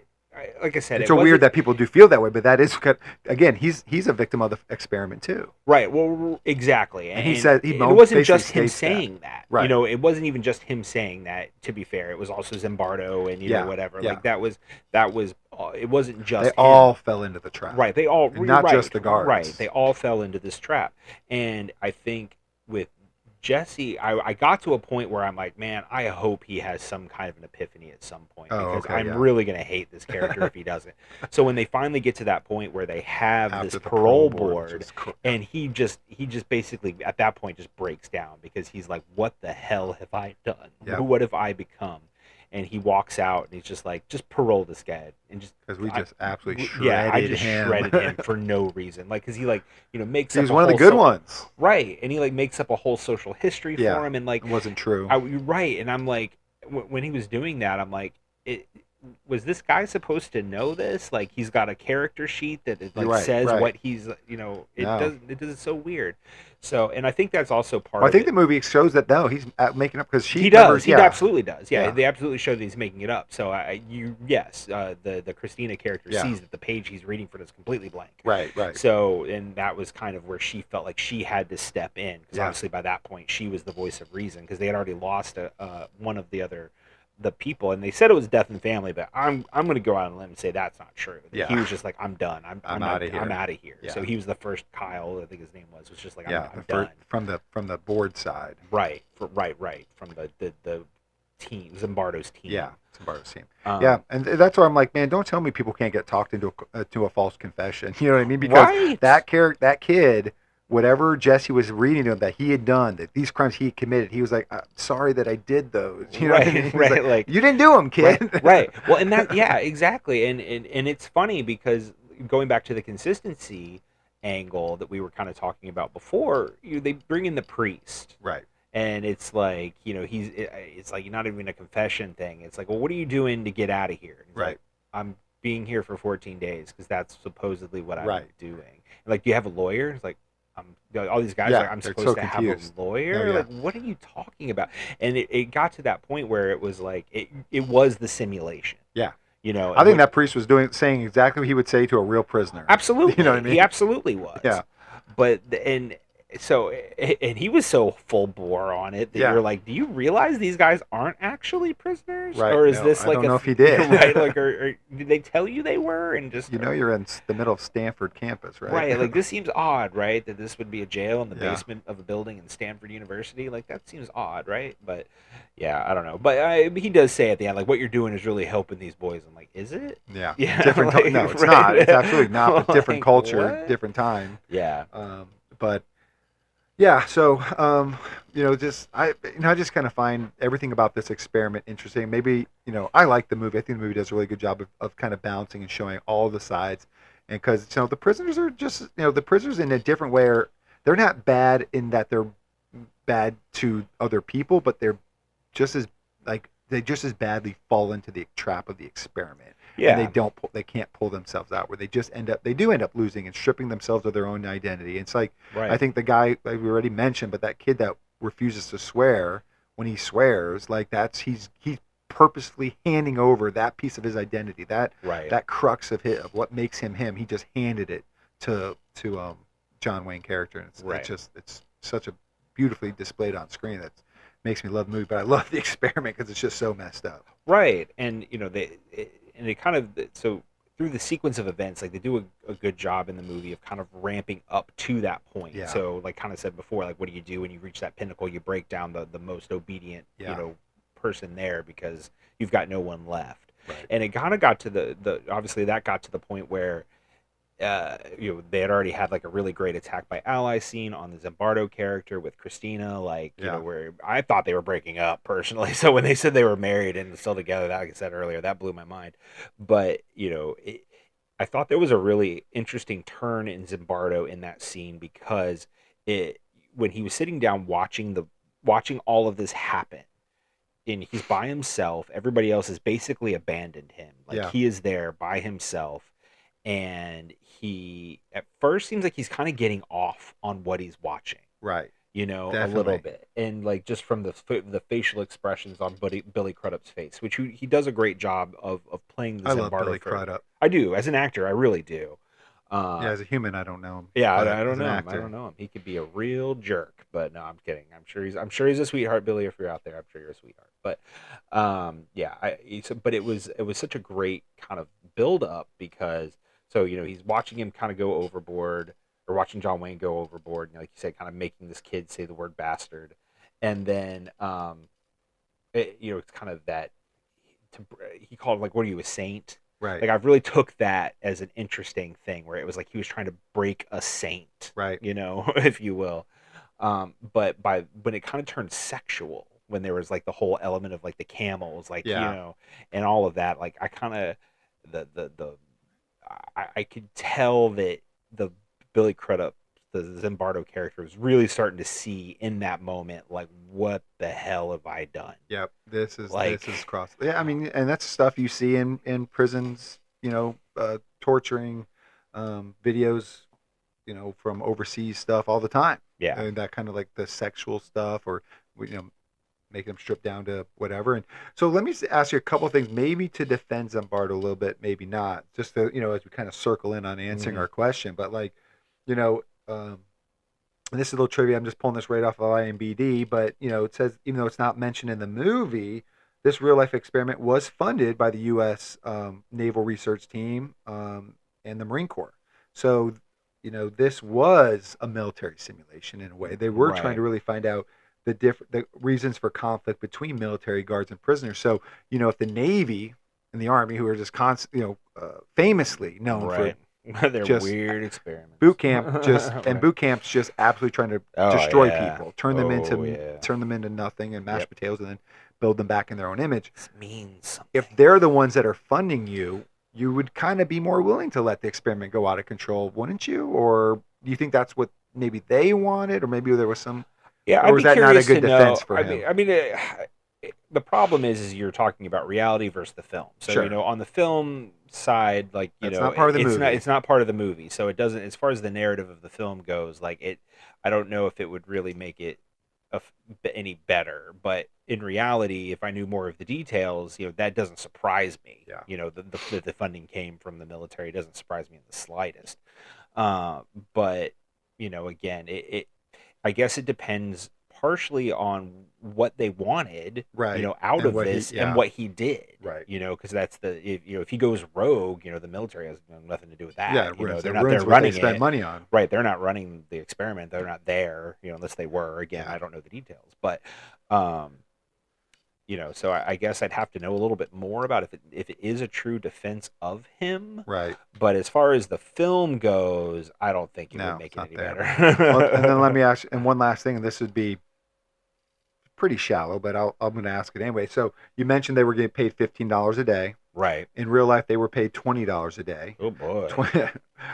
like I said, it's it so weird wasn't- that people do feel that way, but that is again, he's a victim of the experiment too. Right. Well, exactly. And he said- he it wasn't basically just him states that. saying that. Right. It wasn't even just him saying that. To be fair, it was also Zimbardo and Yeah, whatever. yeah. Like that was. It wasn't just They him. all fell into the trap. Right. They all. And not right, just the guards. Right. They all fell into this trap, and I think with Jesse, I got to a point where I'm like, man, I hope he has some kind of an epiphany at some point, Oh, because okay, I'm yeah. really gonna hate this character if he doesn't. So when they finally get to that point where they have After this the parole which board, is cool. and he just basically at that point just breaks down, because he's like, what the hell have I done? Yep. What have I become? And he walks out and he's just like, just parole this guy, and just Because we I- just absolutely shredded yeah, I just him. shredded him for no reason. Like, because he makes He up was a one of the whole good ones. right? And he makes up a whole social history Yeah. for him, and like, It wasn't true. you're right. And I'm like, when he was doing that, I'm like, was this guy supposed to know this? Like, he's got a character sheet that it, like Right, says right. what he's, it No. does. It's so weird. So, and I think that's also part. Well, I of think it. the movie shows that he's making up because He does. He Yeah. absolutely does. Yeah, Yeah. they absolutely show that he's making it up. So the Christina character Yeah. sees that the page he's reading from is completely blank. Right. Right. So, and that was kind of where she felt like she had to step in, because Yeah. obviously by that point she was the voice of reason, because they had already lost one of the people, and they said it was death in the family, but I'm going to go out on a limb and say that's not true. Yeah. He was just like, I'm done. I'm outta here. I'm out of here. Yeah. So he was the first Kyle, I think his name was just like, Yeah. I'm done. From the board side. Right. Right. From the team, Zimbardo's team. Yeah. It's Bart's team. Um, Yeah, and that's why I'm like, man, don't tell me people can't get talked into a false confession. You know what I mean? Because Right. that kid, whatever Jesse was reading to him that he had done, that these crimes he had committed, he was like, I'm sorry that I did those. You know what I Right, mean? He was right, like- you didn't do them, kid. right. Well, and that, yeah, exactly. And it's funny because going back to the consistency angle that we were kind of talking about before, they bring in the priest. Right. And it's like, it's like not even a confession thing. It's like, well, what are you doing to get out of here? He's Right. like, I'm being here for 14 days because that's supposedly what I'm Right. doing. And like, do you have a lawyer? It's like, all these guys Yeah, are like, I'm they're supposed so to confused. have a lawyer? Oh, yeah. Like, what are you talking about? And it got to that point where it was like, it was the simulation. Yeah. I I think that priest was saying exactly what he would say to a real prisoner. Absolutely. You know what I mean? He absolutely was. Yeah. But, and he was so full bore on it that Yeah. you're like, do you realize these guys aren't actually prisoners? Right. Or is No, this I like don't know if he did. Right. Like, or did they tell you they were? And just, You're in the middle of Stanford campus, right? right. Like, this seems odd, right? That this would be a jail in the Yeah. basement of a building in Standford University. Like, that seems odd, right? But yeah, I don't know. But he does say at the end, like, what you're doing is really helping these boys. I'm like, is it? Yeah. Yeah, Different. like, No, it's right. not. It's absolutely not. But different Like, culture, what? different time. Yeah. But yeah. So I just kind of find everything about this experiment interesting. Maybe I like the movie. I think the movie does a really good job of kind of balancing and showing all the sides. And because the prisoners are just the prisoners in a different way they're not bad in that they're bad to other people, but they're just as they just as badly fall into the trap of the experiment. Yeah. And they can't pull themselves out, where they do end up losing and stripping themselves of their own identity. It's like, Right. I think the guy, like we already mentioned, but that kid that refuses to swear, when he swears, like he's purposely handing over that piece of his identity, that crux of what makes him him. He just handed it to John Wayne character, and it's such a beautifully displayed on screen that makes me love the movie. But I love the experiment because it's just so messed up. Right. And it kind of, so through the sequence of events, like, they do a good job in the movie of kind of ramping up to that point. Yeah. So, like, kind of said before, like, what do you do when you reach that pinnacle? You break down the most obedient person there because you've got no one left. Right. And it kind of got to the obviously that got to the point where they had already had like a really great attack by ally scene on the Zimbardo character with Christina, like, where I thought they were breaking up personally. So when they said they were married and still together, that, like I said earlier, that blew my mind. But, I thought there was a really interesting turn in Zimbardo in that scene because when he was sitting down watching all of this happen, and he's by himself, everybody else has basically abandoned him. Like, he is there by himself. And he at first seems like he's kind of getting off on what he's watching, right? A little bit, and like just from the facial expressions on Billy Crudup's face, which he does a great job of playing the Zimbardo. I love Billy Crudup. I do, as an actor, I really do. As a human, I don't know him. Yeah, I don't know him. I don't know him. He could be a real jerk, but no, I'm kidding. I'm sure he's a sweetheart, Billy. If you're out there, I'm sure you're a sweetheart. But but it was such a great kind of build up because. So, he's watching him kind of go overboard, or watching John Wayne go overboard, like you said, kind of making this kid say the word bastard. And then, it's kind of that, he called, like, what are you, a saint? Right. Like, I've really took that as an interesting thing, where it was like he was trying to break a saint, right? If you will. But when it kind of turned sexual, when there was, like, the whole element of, like, the camels, like, and all of that, like, I kind of, I could tell that the Billy Crudup, the Zimbardo character, was really starting to see in that moment, like, what the hell have I done? Yep, this is cross. Yeah, I mean, and that's stuff you see in prisons, torturing videos, from overseas stuff all the time. Yeah, and that kind of like the sexual stuff, or making them strip down to whatever. And so let me ask you a couple of things, maybe to defend Zimbardo a little bit, maybe not, just to, as we kind of circle in on answering our question. But like, and this is a little trivia, I'm just pulling this right off of IMDb, but it says, even though it's not mentioned in the movie, this real life experiment was funded by the U.S. Naval Research Team and the Marine Corps. So, this was a military simulation in a way. They were trying to really find out the reasons for conflict between military guards and prisoners. So, if the Navy and the Army, who are just famously known for their weird experiments, boot camps just absolutely trying to destroy people, turn them into nothing and mashed potatoes, and then build them back in their own image. This means something. If they're the ones that are funding you, you would kind of be more willing to let the experiment go out of control, wouldn't you? Or do you think that's what maybe they wanted, or maybe there was some? Yeah, Or I'd was be that not a curious good to defense know. for him? The problem is you're talking about reality versus the film. So Sure. on the film side, like That's not part of the movie. it's not part of the movie. So it doesn't, as far as the narrative of the film goes, like I don't know if it would really make it any better. But in reality, if I knew more of the details, that doesn't surprise me. Yeah. The funding came from the military. It doesn't surprise me in the slightest. But again, I guess it depends partially on what they wanted, Right. out And of what he- this yeah. and what he did, Right. because that's if he goes rogue, the military has nothing to do with that. Yeah, They're not there what running they spend it. money on. Right, they're not running the experiment. They're not there, unless they were. Again, Yeah. I don't know the details, but so I guess I'd have to know a little bit more about if it is a true defense of him. Right. But as far as the film goes, I don't think it No, would make it's it not any there. better. Well, and then let me ask, and one last thing, and this would be pretty shallow, but I'm going to ask it anyway. So you mentioned they were getting paid $15 a day. Right. In real life, they were paid $20 a day. Oh boy.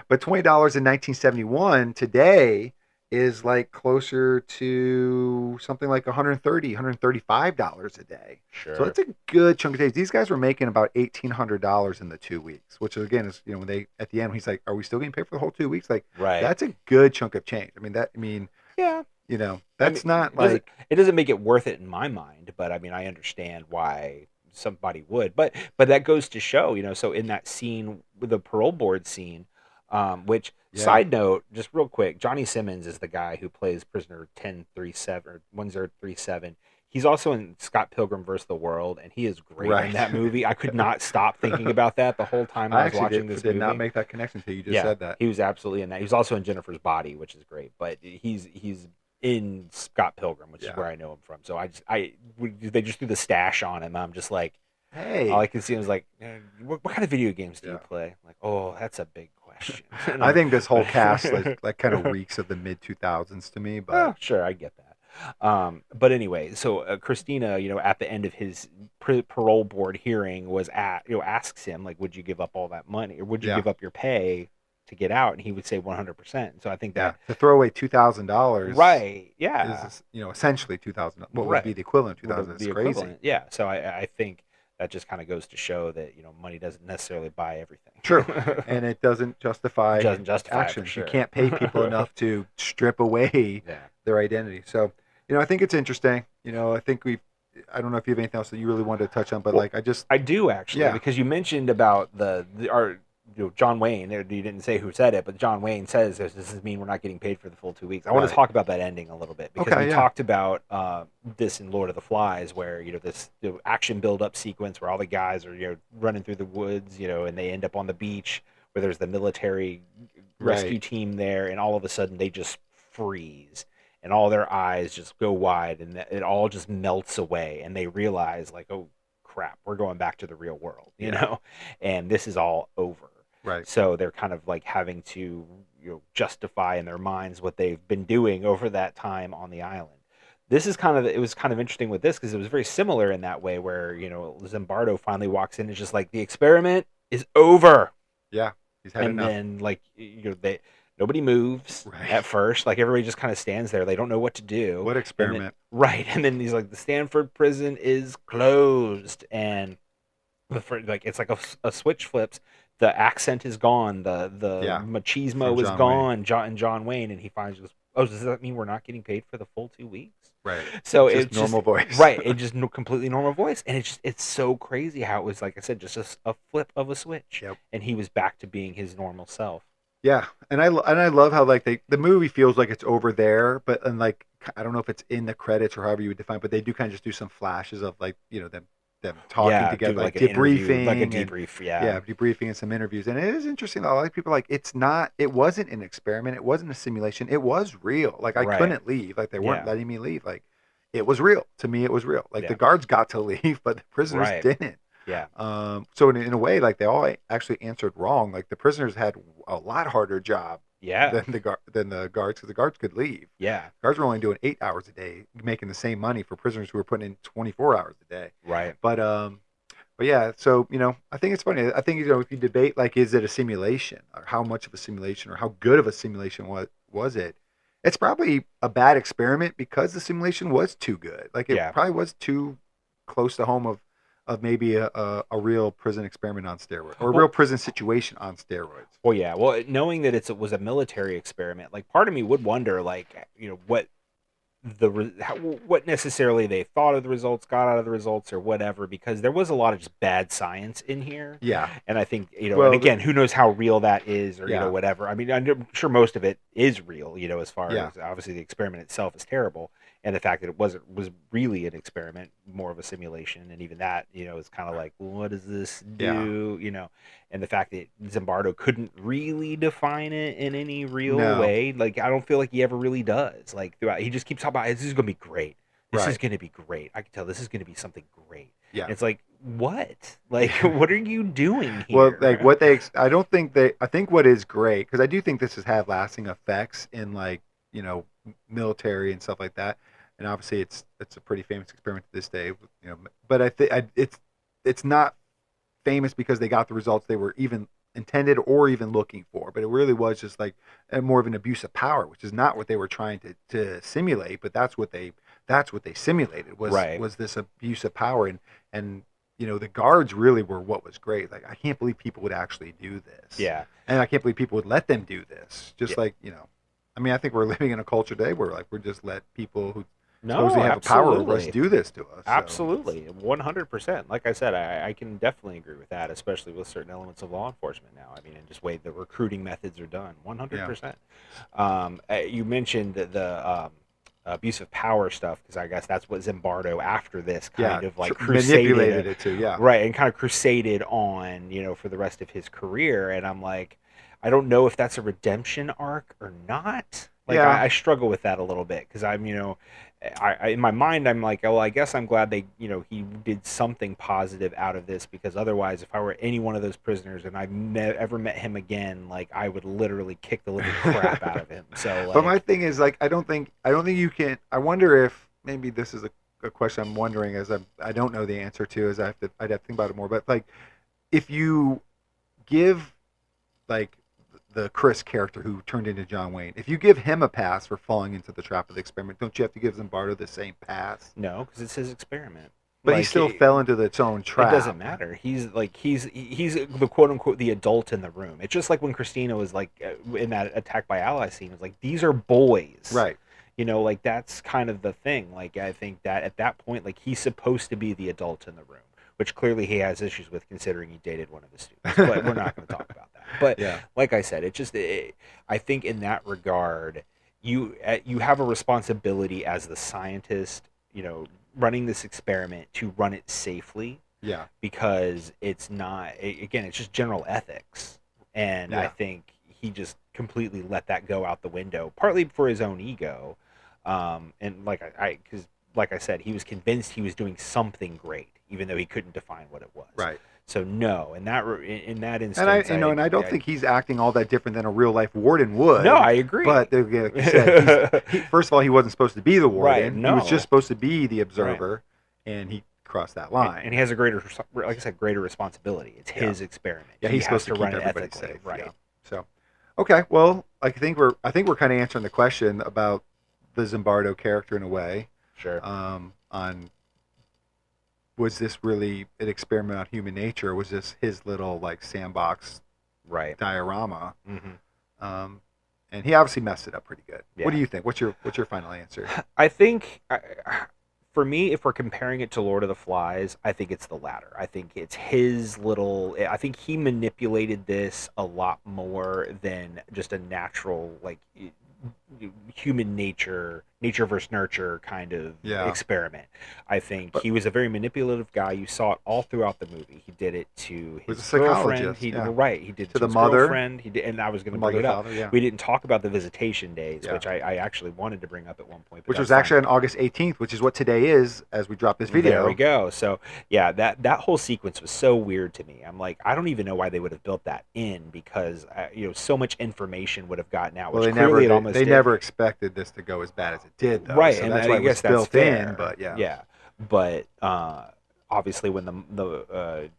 But $20 in 1971 today is like closer to something like $130, $135 a day. Sure. So that's a good chunk of days. These guys were making about $1,800 in the 2 weeks, which again is, when they, at the end, he's like, are we still getting paid for the whole 2 weeks? Like, right. that's a good chunk of change. Yeah. That's not it doesn't- like, it doesn't make it worth it in my mind, but I understand why somebody would. But that goes to show, so in that scene, the parole board scene, which side note, just real quick, Johnny Simmons is the guy who plays prisoner 1037 or 1037. He's also in Scott Pilgrim vs. the World, and he is great in that movie. I could not stop thinking about that the whole time I was watching this movie. did not make that connection until you just said that. He was absolutely in that. He was also in Jennifer's Body, which is great, but he's in Scott Pilgrim, which is where I know him from. So they just threw the stash on him. I'm just like, hey, all I can see was like, what kind of video games do you play? Like, oh, that's a big question. I think this whole cast like kind of reeks of the mid 2000s to me, but sure, I get that. But anyway, so Christina, at the end of his parole board hearing, asks him like, would you give up all that money, or would you give up your pay to get out? And he would say 100%. So I think that to throw away $2,000, right? Yeah, is essentially $2,000. What would be the equivalent of $2,000? It's crazy. Equivalent. Yeah. So I think that just kind of goes to show that money doesn't necessarily buy everything. True, and it doesn't justify action. Sure. You can't pay people enough to strip away their identity. So I think it's interesting. I think I don't know if you have anything else that you really wanted to touch on, but I do actually, because you mentioned about our John Wayne. You didn't say who said it, but John Wayne says, "Does this mean we're not getting paid for the full 2 weeks?" I want to talk about that ending a little bit, because we talked about this in Lord of the Flies, where this action build-up sequence where all the guys are running through the woods, and they end up on the beach where there's the military rescue team there, and all of a sudden they just freeze. And all their eyes just go wide, and it all just melts away, and they realize, like, oh crap, we're going back to the real world, and this is all over. Right. So they're kind of like having to justify in their minds what they've been doing over that time on the island. This is it was kind of interesting with this, because it was very similar in that way, where Zimbardo finally walks in and is just like, the experiment is over. Yeah, he's had enough. And then nobody moves at first. Like, everybody just kind of stands there. They don't know what to do. What experiment? And then he's like, the Standford prison is closed. And it's like a switch flips. The accent is gone. The machismo is gone. John Wayne. And he finally goes, oh, does that mean we're not getting paid for the full 2 weeks? Right. So it's just normal voice. Right. It's just completely normal voice. And it's so crazy how it was, like I said, just a flip of a switch. Yep. And he was back to being his normal self. Yeah, and I love how the movie feels like it's over there, but I don't know if it's in the credits or however you would define, but they do kind of just do some flashes of them talking together, like debriefing, like a debrief, debriefing and some interviews. And it is interesting that a lot of people it wasn't an experiment, it wasn't a simulation, it was real. Like, I couldn't leave, like they weren't letting me leave. Like, it was real to me. It was real. Like, the guards got to leave, but the prisoners didn't. Yeah. So in a way, like, they all actually answered wrong. Like, the prisoners had a lot harder job than the guards, because the guards could leave. Yeah. Guards were only doing 8 hours a day, making the same money for prisoners who were putting in 24 hours a day. Right. But yeah, so I think it's funny. I think if you debate, like, is it a simulation, or how much of a simulation, or how good of a simulation was it? it's probably a bad experiment because the simulation was too good. Like it Yeah. probably was too close to home of maybe a real prison experiment on steroids or a real prison situation on steroids. Well, yeah. Well, knowing that it was a military experiment, like part of me would wonder, like, what what necessarily they thought of the results, got out of the results, or whatever, because there was a lot of just bad science in here. Yeah. And I think, Well, and again, who knows how real that is, or, Yeah. whatever. I mean, I'm sure most of it is real, as far Yeah. as obviously the experiment itself is terrible. And the fact that it was really an experiment, more of a simulation. And even that, is kind of like, what does this do? And the fact that Zimbardo couldn't really define it in any real No. way. Like, I don't feel like he ever really does. Like, throughout, he just keeps talking about, this is going to be great. This is Right. going to be great. I can tell this is going to be something great. Yeah. And it's like, what? Like, what are you doing here? Well, like what I don't think I think what is great, because I do think this has had lasting effects in like, military and stuff like that. And obviously it's a pretty famous experiment to this day, but I think it's not famous because they got the results they were even intended or even looking for, but it really was just like more of an abuse of power, which is not what they were trying to simulate, but that's what they simulated was Right. was this abuse of power. And the guards really were what was great. Like, I can't believe people would actually do this. Yeah. And I can't believe people would let them do this. Just Yeah. like, I mean, I think we're living in a culture today where like we're just let people who No, supposedly have a power over us absolutely. do this to us. So, Absolutely, 100%. Like I said, I can definitely agree with that, especially with certain elements of law enforcement now. I mean, and just way the recruiting methods are done, 100%. You mentioned the abuse of power stuff, because I guess that's what Zimbardo after this kind of like manipulated it too. Yeah. right, and kind of crusaded on, for the rest of his career. And I'm like, I don't know if that's a redemption arc or not. Like, Yeah. I struggle with that a little bit, because I'm, I in my mind, I'm like, well, I guess I'm glad they, he did something positive out of this, because otherwise, if I were any one of those prisoners and I ever met him again, like, I would literally kick the living crap out of him. So, like, But my thing is, like, I don't think you can. I wonder if maybe this is a question I'm wondering, as I don't know the answer to, as I'd have to think about it more. But like, if you give like the Chris character who turned into John Wayne, if you give him a pass for falling into the trap of the experiment, don't you have to give Zimbardo the same pass? no, because it's his experiment. But he Like, still fell into its own trap. It doesn't matter. He's the quote unquote the adult in the room. It's just like when Christina was like in that attack by ally scene. It was like, these are boys, Right. Like, that's kind of the thing. Like, I think that at that point, like, he's supposed to be the adult in the room, which clearly he has issues with, considering he dated one of his students. But we're not going to talk about that. But Yeah. like I said, I think in that regard, you have a responsibility as the scientist, running this experiment, to run it safely, Yeah. because it's not, again, it's just general ethics. And I Yeah. think he just completely let that go out the window, partly for his own ego. And because like I said, he was convinced he was doing something great, even though he couldn't define what it was. Right. So no, in that instance, And I don't think he's acting all that different than a real life warden would. No, I agree. But like you said, first of all, he wasn't supposed to be the warden. Right, He no. was just supposed to be the observer, and he crossed that line. and he has a greater, like I said, greater responsibility. It's his experiment. Yeah, He he's supposed has to keep run it everybody ethically, safe. right? Yeah. So, okay, well, I think we're kind of answering the question about the Zimbardo character in a way. Sure. On was this really an experiment on human nature? Or was this his little like sandbox Right. diorama? Mm-hmm. And he obviously messed it up pretty good. Yeah. What do you think? What's your final answer? I think, for me, if we're comparing it to Lord of the Flies, I think it's the latter. I think it's his little. I think he manipulated this a lot more than just a natural, like, human nature versus nurture kind of Yeah. experiment. I think he was a very manipulative guy. You saw it all throughout the movie. He did it to Was his a girlfriend. psychologist, He yeah. right. He did it To the his mother. girlfriend. He did, and I was going to bring Mother, it up. father, yeah. We didn't talk about the visitation days, Yeah. which I actually wanted to bring up at one point, but Which was that's actually fine. on August 18th, which is what today is as we drop this video. There we go. So yeah, that whole sequence was so weird to me. I'm like, I don't even know why they would have built that in, because so much information would have gotten out. Well, Which they clearly it almost they did. never expected this to go as bad as it did, though. Right, So and that's I why it was guess that's built fair. in. But yeah. But obviously, when was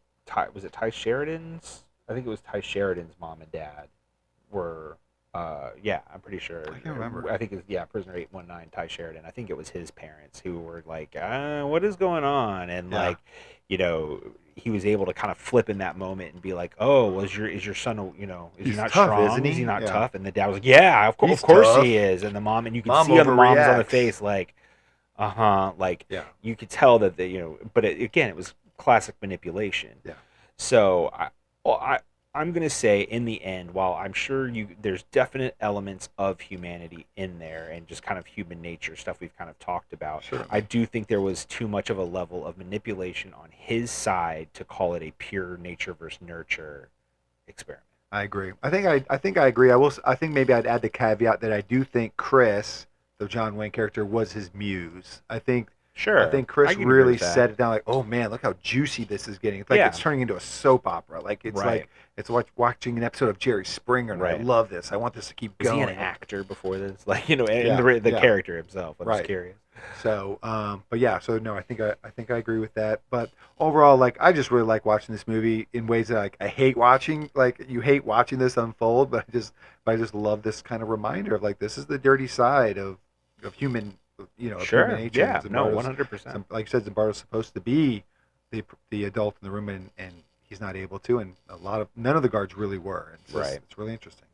it Tye Sharidan's? I think it was Tye Sharidan's mom and dad were Yeah, I'm pretty sure. I can't remember. I think it's Prisoner 819, Tye Sharidan. I think it was his parents who were like, "What is going on?" And Yeah. like, he was able to kind of flip in that moment and be like, "Oh, well, is your son, is he He's not tough, strong? isn't he? Is he not Yeah. tough?" And the dad was like, "Yeah, of He's course tough. he is." And the mom, and you can Mom see on the mom's on the overreacts. face like, like Yeah. you could tell that but again, it was classic manipulation. Yeah. So I'm gonna say in the end, while I'm sure there's definite elements of humanity in there and just kind of human nature stuff we've kind of talked about. Sure. I do think there was too much of a level of manipulation on his side to call it a pure nature versus nurture experiment. I agree. I think I agree. I think maybe I'd add the caveat that I do think Chris, the John Wayne character, was his muse. I think Chris can agree really with that. set it down like, oh man, look how juicy this is getting. It's like Yeah. it's turning into a soap opera. Like it's Right. like it's like watching an episode of Jerry Springer, and I Right. love this. I want this to keep Was he going. an actor before this? Like, and Yeah, the yeah. character himself. I'm Right. just curious. So, but yeah, so no, I think I agree with that. But overall, like, I just really like watching this movie in ways that like I hate watching. Like, you hate watching this unfold, but I just love this kind of reminder of like this is the dirty side of human, of Sure. human nature. Yeah. And No. Zimbardo's- 100%. like you said, Zimbardo's supposed to be the adult in the room, and he's not able to, and none of the guards really were. Right. It's really interesting.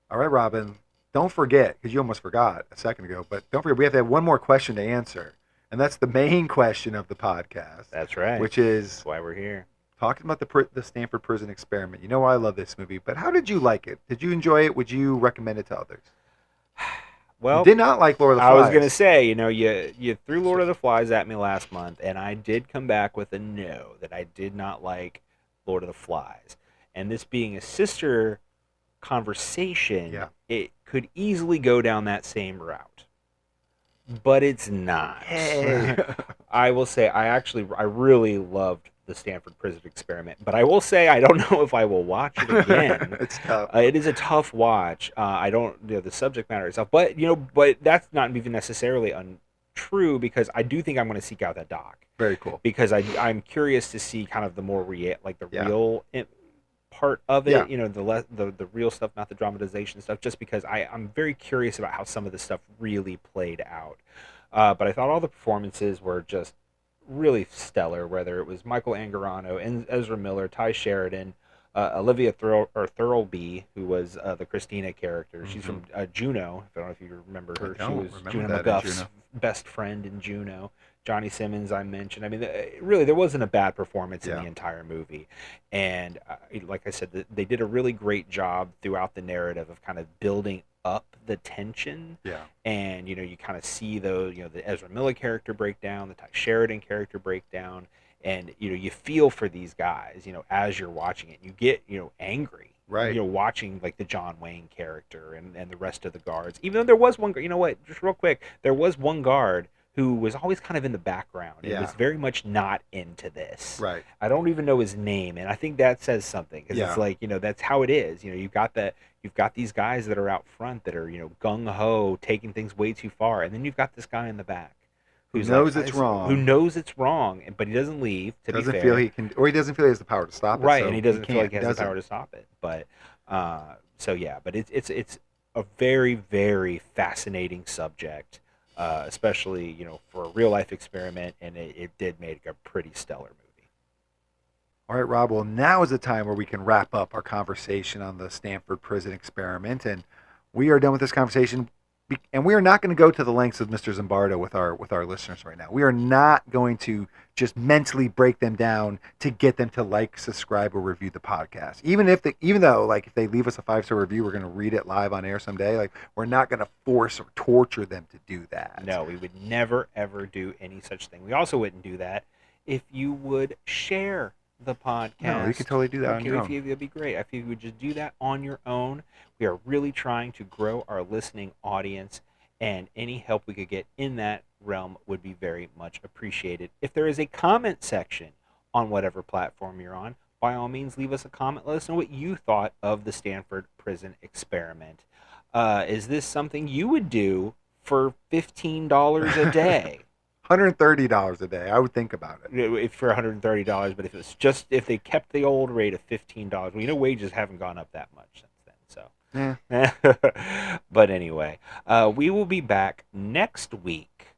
All right, Robin. Don't forget, because you almost forgot a second ago, but don't forget, we have to have one more question to answer. And that's the main question of the podcast, That's right. which is That's why we're here. talking about the Stanford Prison Experiment. You know why I love this movie, but how did you like it? Did you enjoy it? Would you recommend it to others? Well, You did not like Lord of the I Flies. was gonna say, you threw Lord of the Flies at me last month, and I did come back with a no that I did not like Lord of the Flies. And this being a sister conversation, Yeah. it could easily go down that same route, but it's not. Hey. I will say I really loved the Stanford Prison Experiment, but I will say I don't know if I will watch it again. It's tough. It is a tough watch. I don't the subject matter itself, but that's not even necessarily untrue because I do think I'm going to seek out that doc Very cool. because I'm curious to see kind of the more Yeah. real part of it. Yeah. The real stuff, not the dramatization stuff. Just because I'm very curious about how some of this stuff really played out. But I thought all the performances were just really stellar, whether it was Michael Angarano and Ezra Miller, Tye Sharidan, Olivia Thirlby, who was the Christina character. She's from Juno. I don't know if you remember her. She was Juno McGuff's best friend in Juno. Johnny Simmons, I mentioned. I mean, really, there wasn't a bad performance in the entire movie. And like I said, they did a really great job throughout the narrative of kind of building up the tension. Yeah. And, you kind of see the Ezra Miller character breakdown, the Tye Sharidan character breakdown. And, you feel for these guys, as you're watching it. You get, angry. Right. Watching, like, the John Wayne character and the rest of the guards. Even though there was one, just real quick, there was one guard who was always kind of in the background and was very much not into this. Right. I don't even know his name, and I think that says something because it's like, that's how it is. You've got these guys that are out front that are, gung ho, taking things way too far, and then you've got this guy in the back who knows it's wrong. Who knows it's wrong, but he doesn't leave. To doesn't be fair, feel he can, or he doesn't feel he has the power to stop it. right? So And he doesn't feel like he has the doesn't. power to stop it. But but it's a very, very fascinating subject. Especially, for a real life experiment, and it did make a pretty stellar movie. All right, Rob. Well, now is the time where we can wrap up our conversation on the Stanford Prison Experiment, and we are done with this conversation. And we are not going to go to the lengths of Mr. Zimbardo with our listeners right now. We are not going to just mentally break them down to get them to like, subscribe, or review the podcast. Even though like if they leave us a 5-star review, we're going to read it live on air someday. Like we're not going to force or torture them to do that. No, we would never ever do any such thing. We also wouldn't do that if you would share the podcast. No, you could totally do that on your own. It'd be great if you would just do that on your own. We are really trying to grow our listening audience, and any help we could get in that realm would be very much appreciated. If there is a comment section on whatever platform you're on, by all means, leave us a comment. Let us know what you thought of the Stanford Prison Experiment. Is this something you would do for $15 a day? $130 a day. I would think about it. For $130, but if they kept the old rate of $15, wages haven't gone up that much since then. So Yeah. But anyway, we will be back next week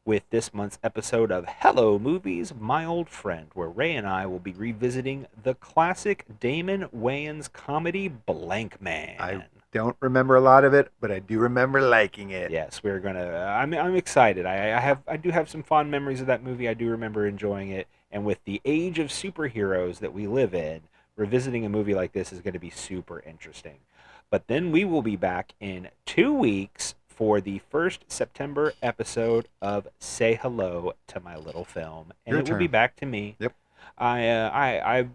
with this month's episode of Hello Movies, My Old Friend, where Ray and I will be revisiting the classic Damon Wayans comedy Blank Man. I don't remember a lot of it, but I do remember liking it. Yes, we're gonna. I'm excited. I do have some fond memories of that movie. I do remember enjoying it, and with the age of superheroes that we live in, revisiting a movie like this is going to be super interesting. But then we will be back in 2 weeks for the first September episode of Say Hello to My Little Film, and Your it will be turn. back to me. Yep. The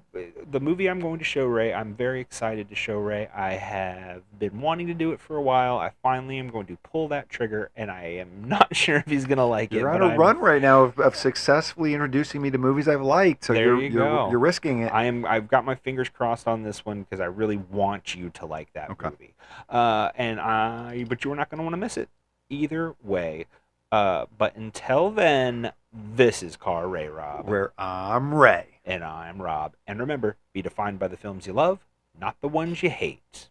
movie I'm going to show Ray, I'm very excited to show Ray. I have been wanting to do it for a while. I finally am going to pull that trigger, and I am not sure if he's going to like You're it. on but a run right now of successfully introducing me to movies I've liked. So There you're, you go. you're risking it. I've got my fingers crossed on this one because I really want you to like that Okay. movie. But you're not going to want to miss it either way. But until then, this is Car Ray Rob. Where I'm Ray. And I'm Rob. And remember, be defined by the films you love, not the ones you hate.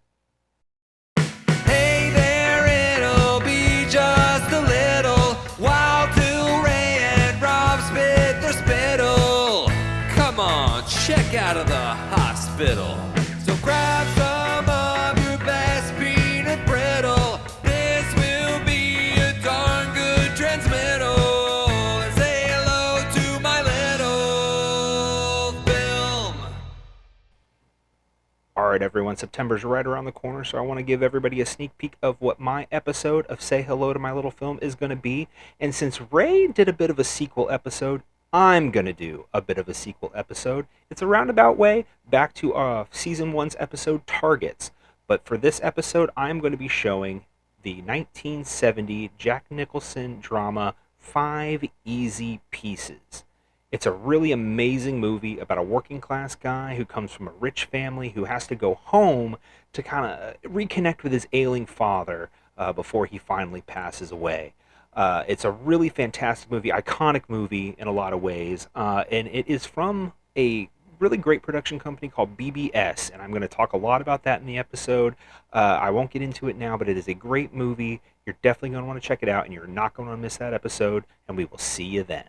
Hey there, it'll be just a little while till Ray and Rob spit their spittle. Come on, check out of the hospital. So grab some of your best peanut brittle. This will be a darn good transmittal. And say hello to my little film. All right, everyone, September's right around the corner, so I want to give everybody a sneak peek of what my episode of Say Hello to My Little Film is going to be. And since Ray did a bit of a sequel episode, I'm going to do a bit of a sequel episode. It's a roundabout way back to Season 1's episode Targets. But for this episode, I'm going to be showing the 1970 Jack Nicholson drama 5 Easy Pieces. It's a really amazing movie about a working class guy who comes from a rich family who has to go home to kind of reconnect with his ailing father before he finally passes away. It's a really fantastic movie, iconic movie in a lot of ways, and it is from a really great production company called BBS, and I'm going to talk a lot about that in the episode. I won't get into it now, but it is a great movie. You're definitely going to want to check it out, and you're not going to miss that episode, and we will see you then.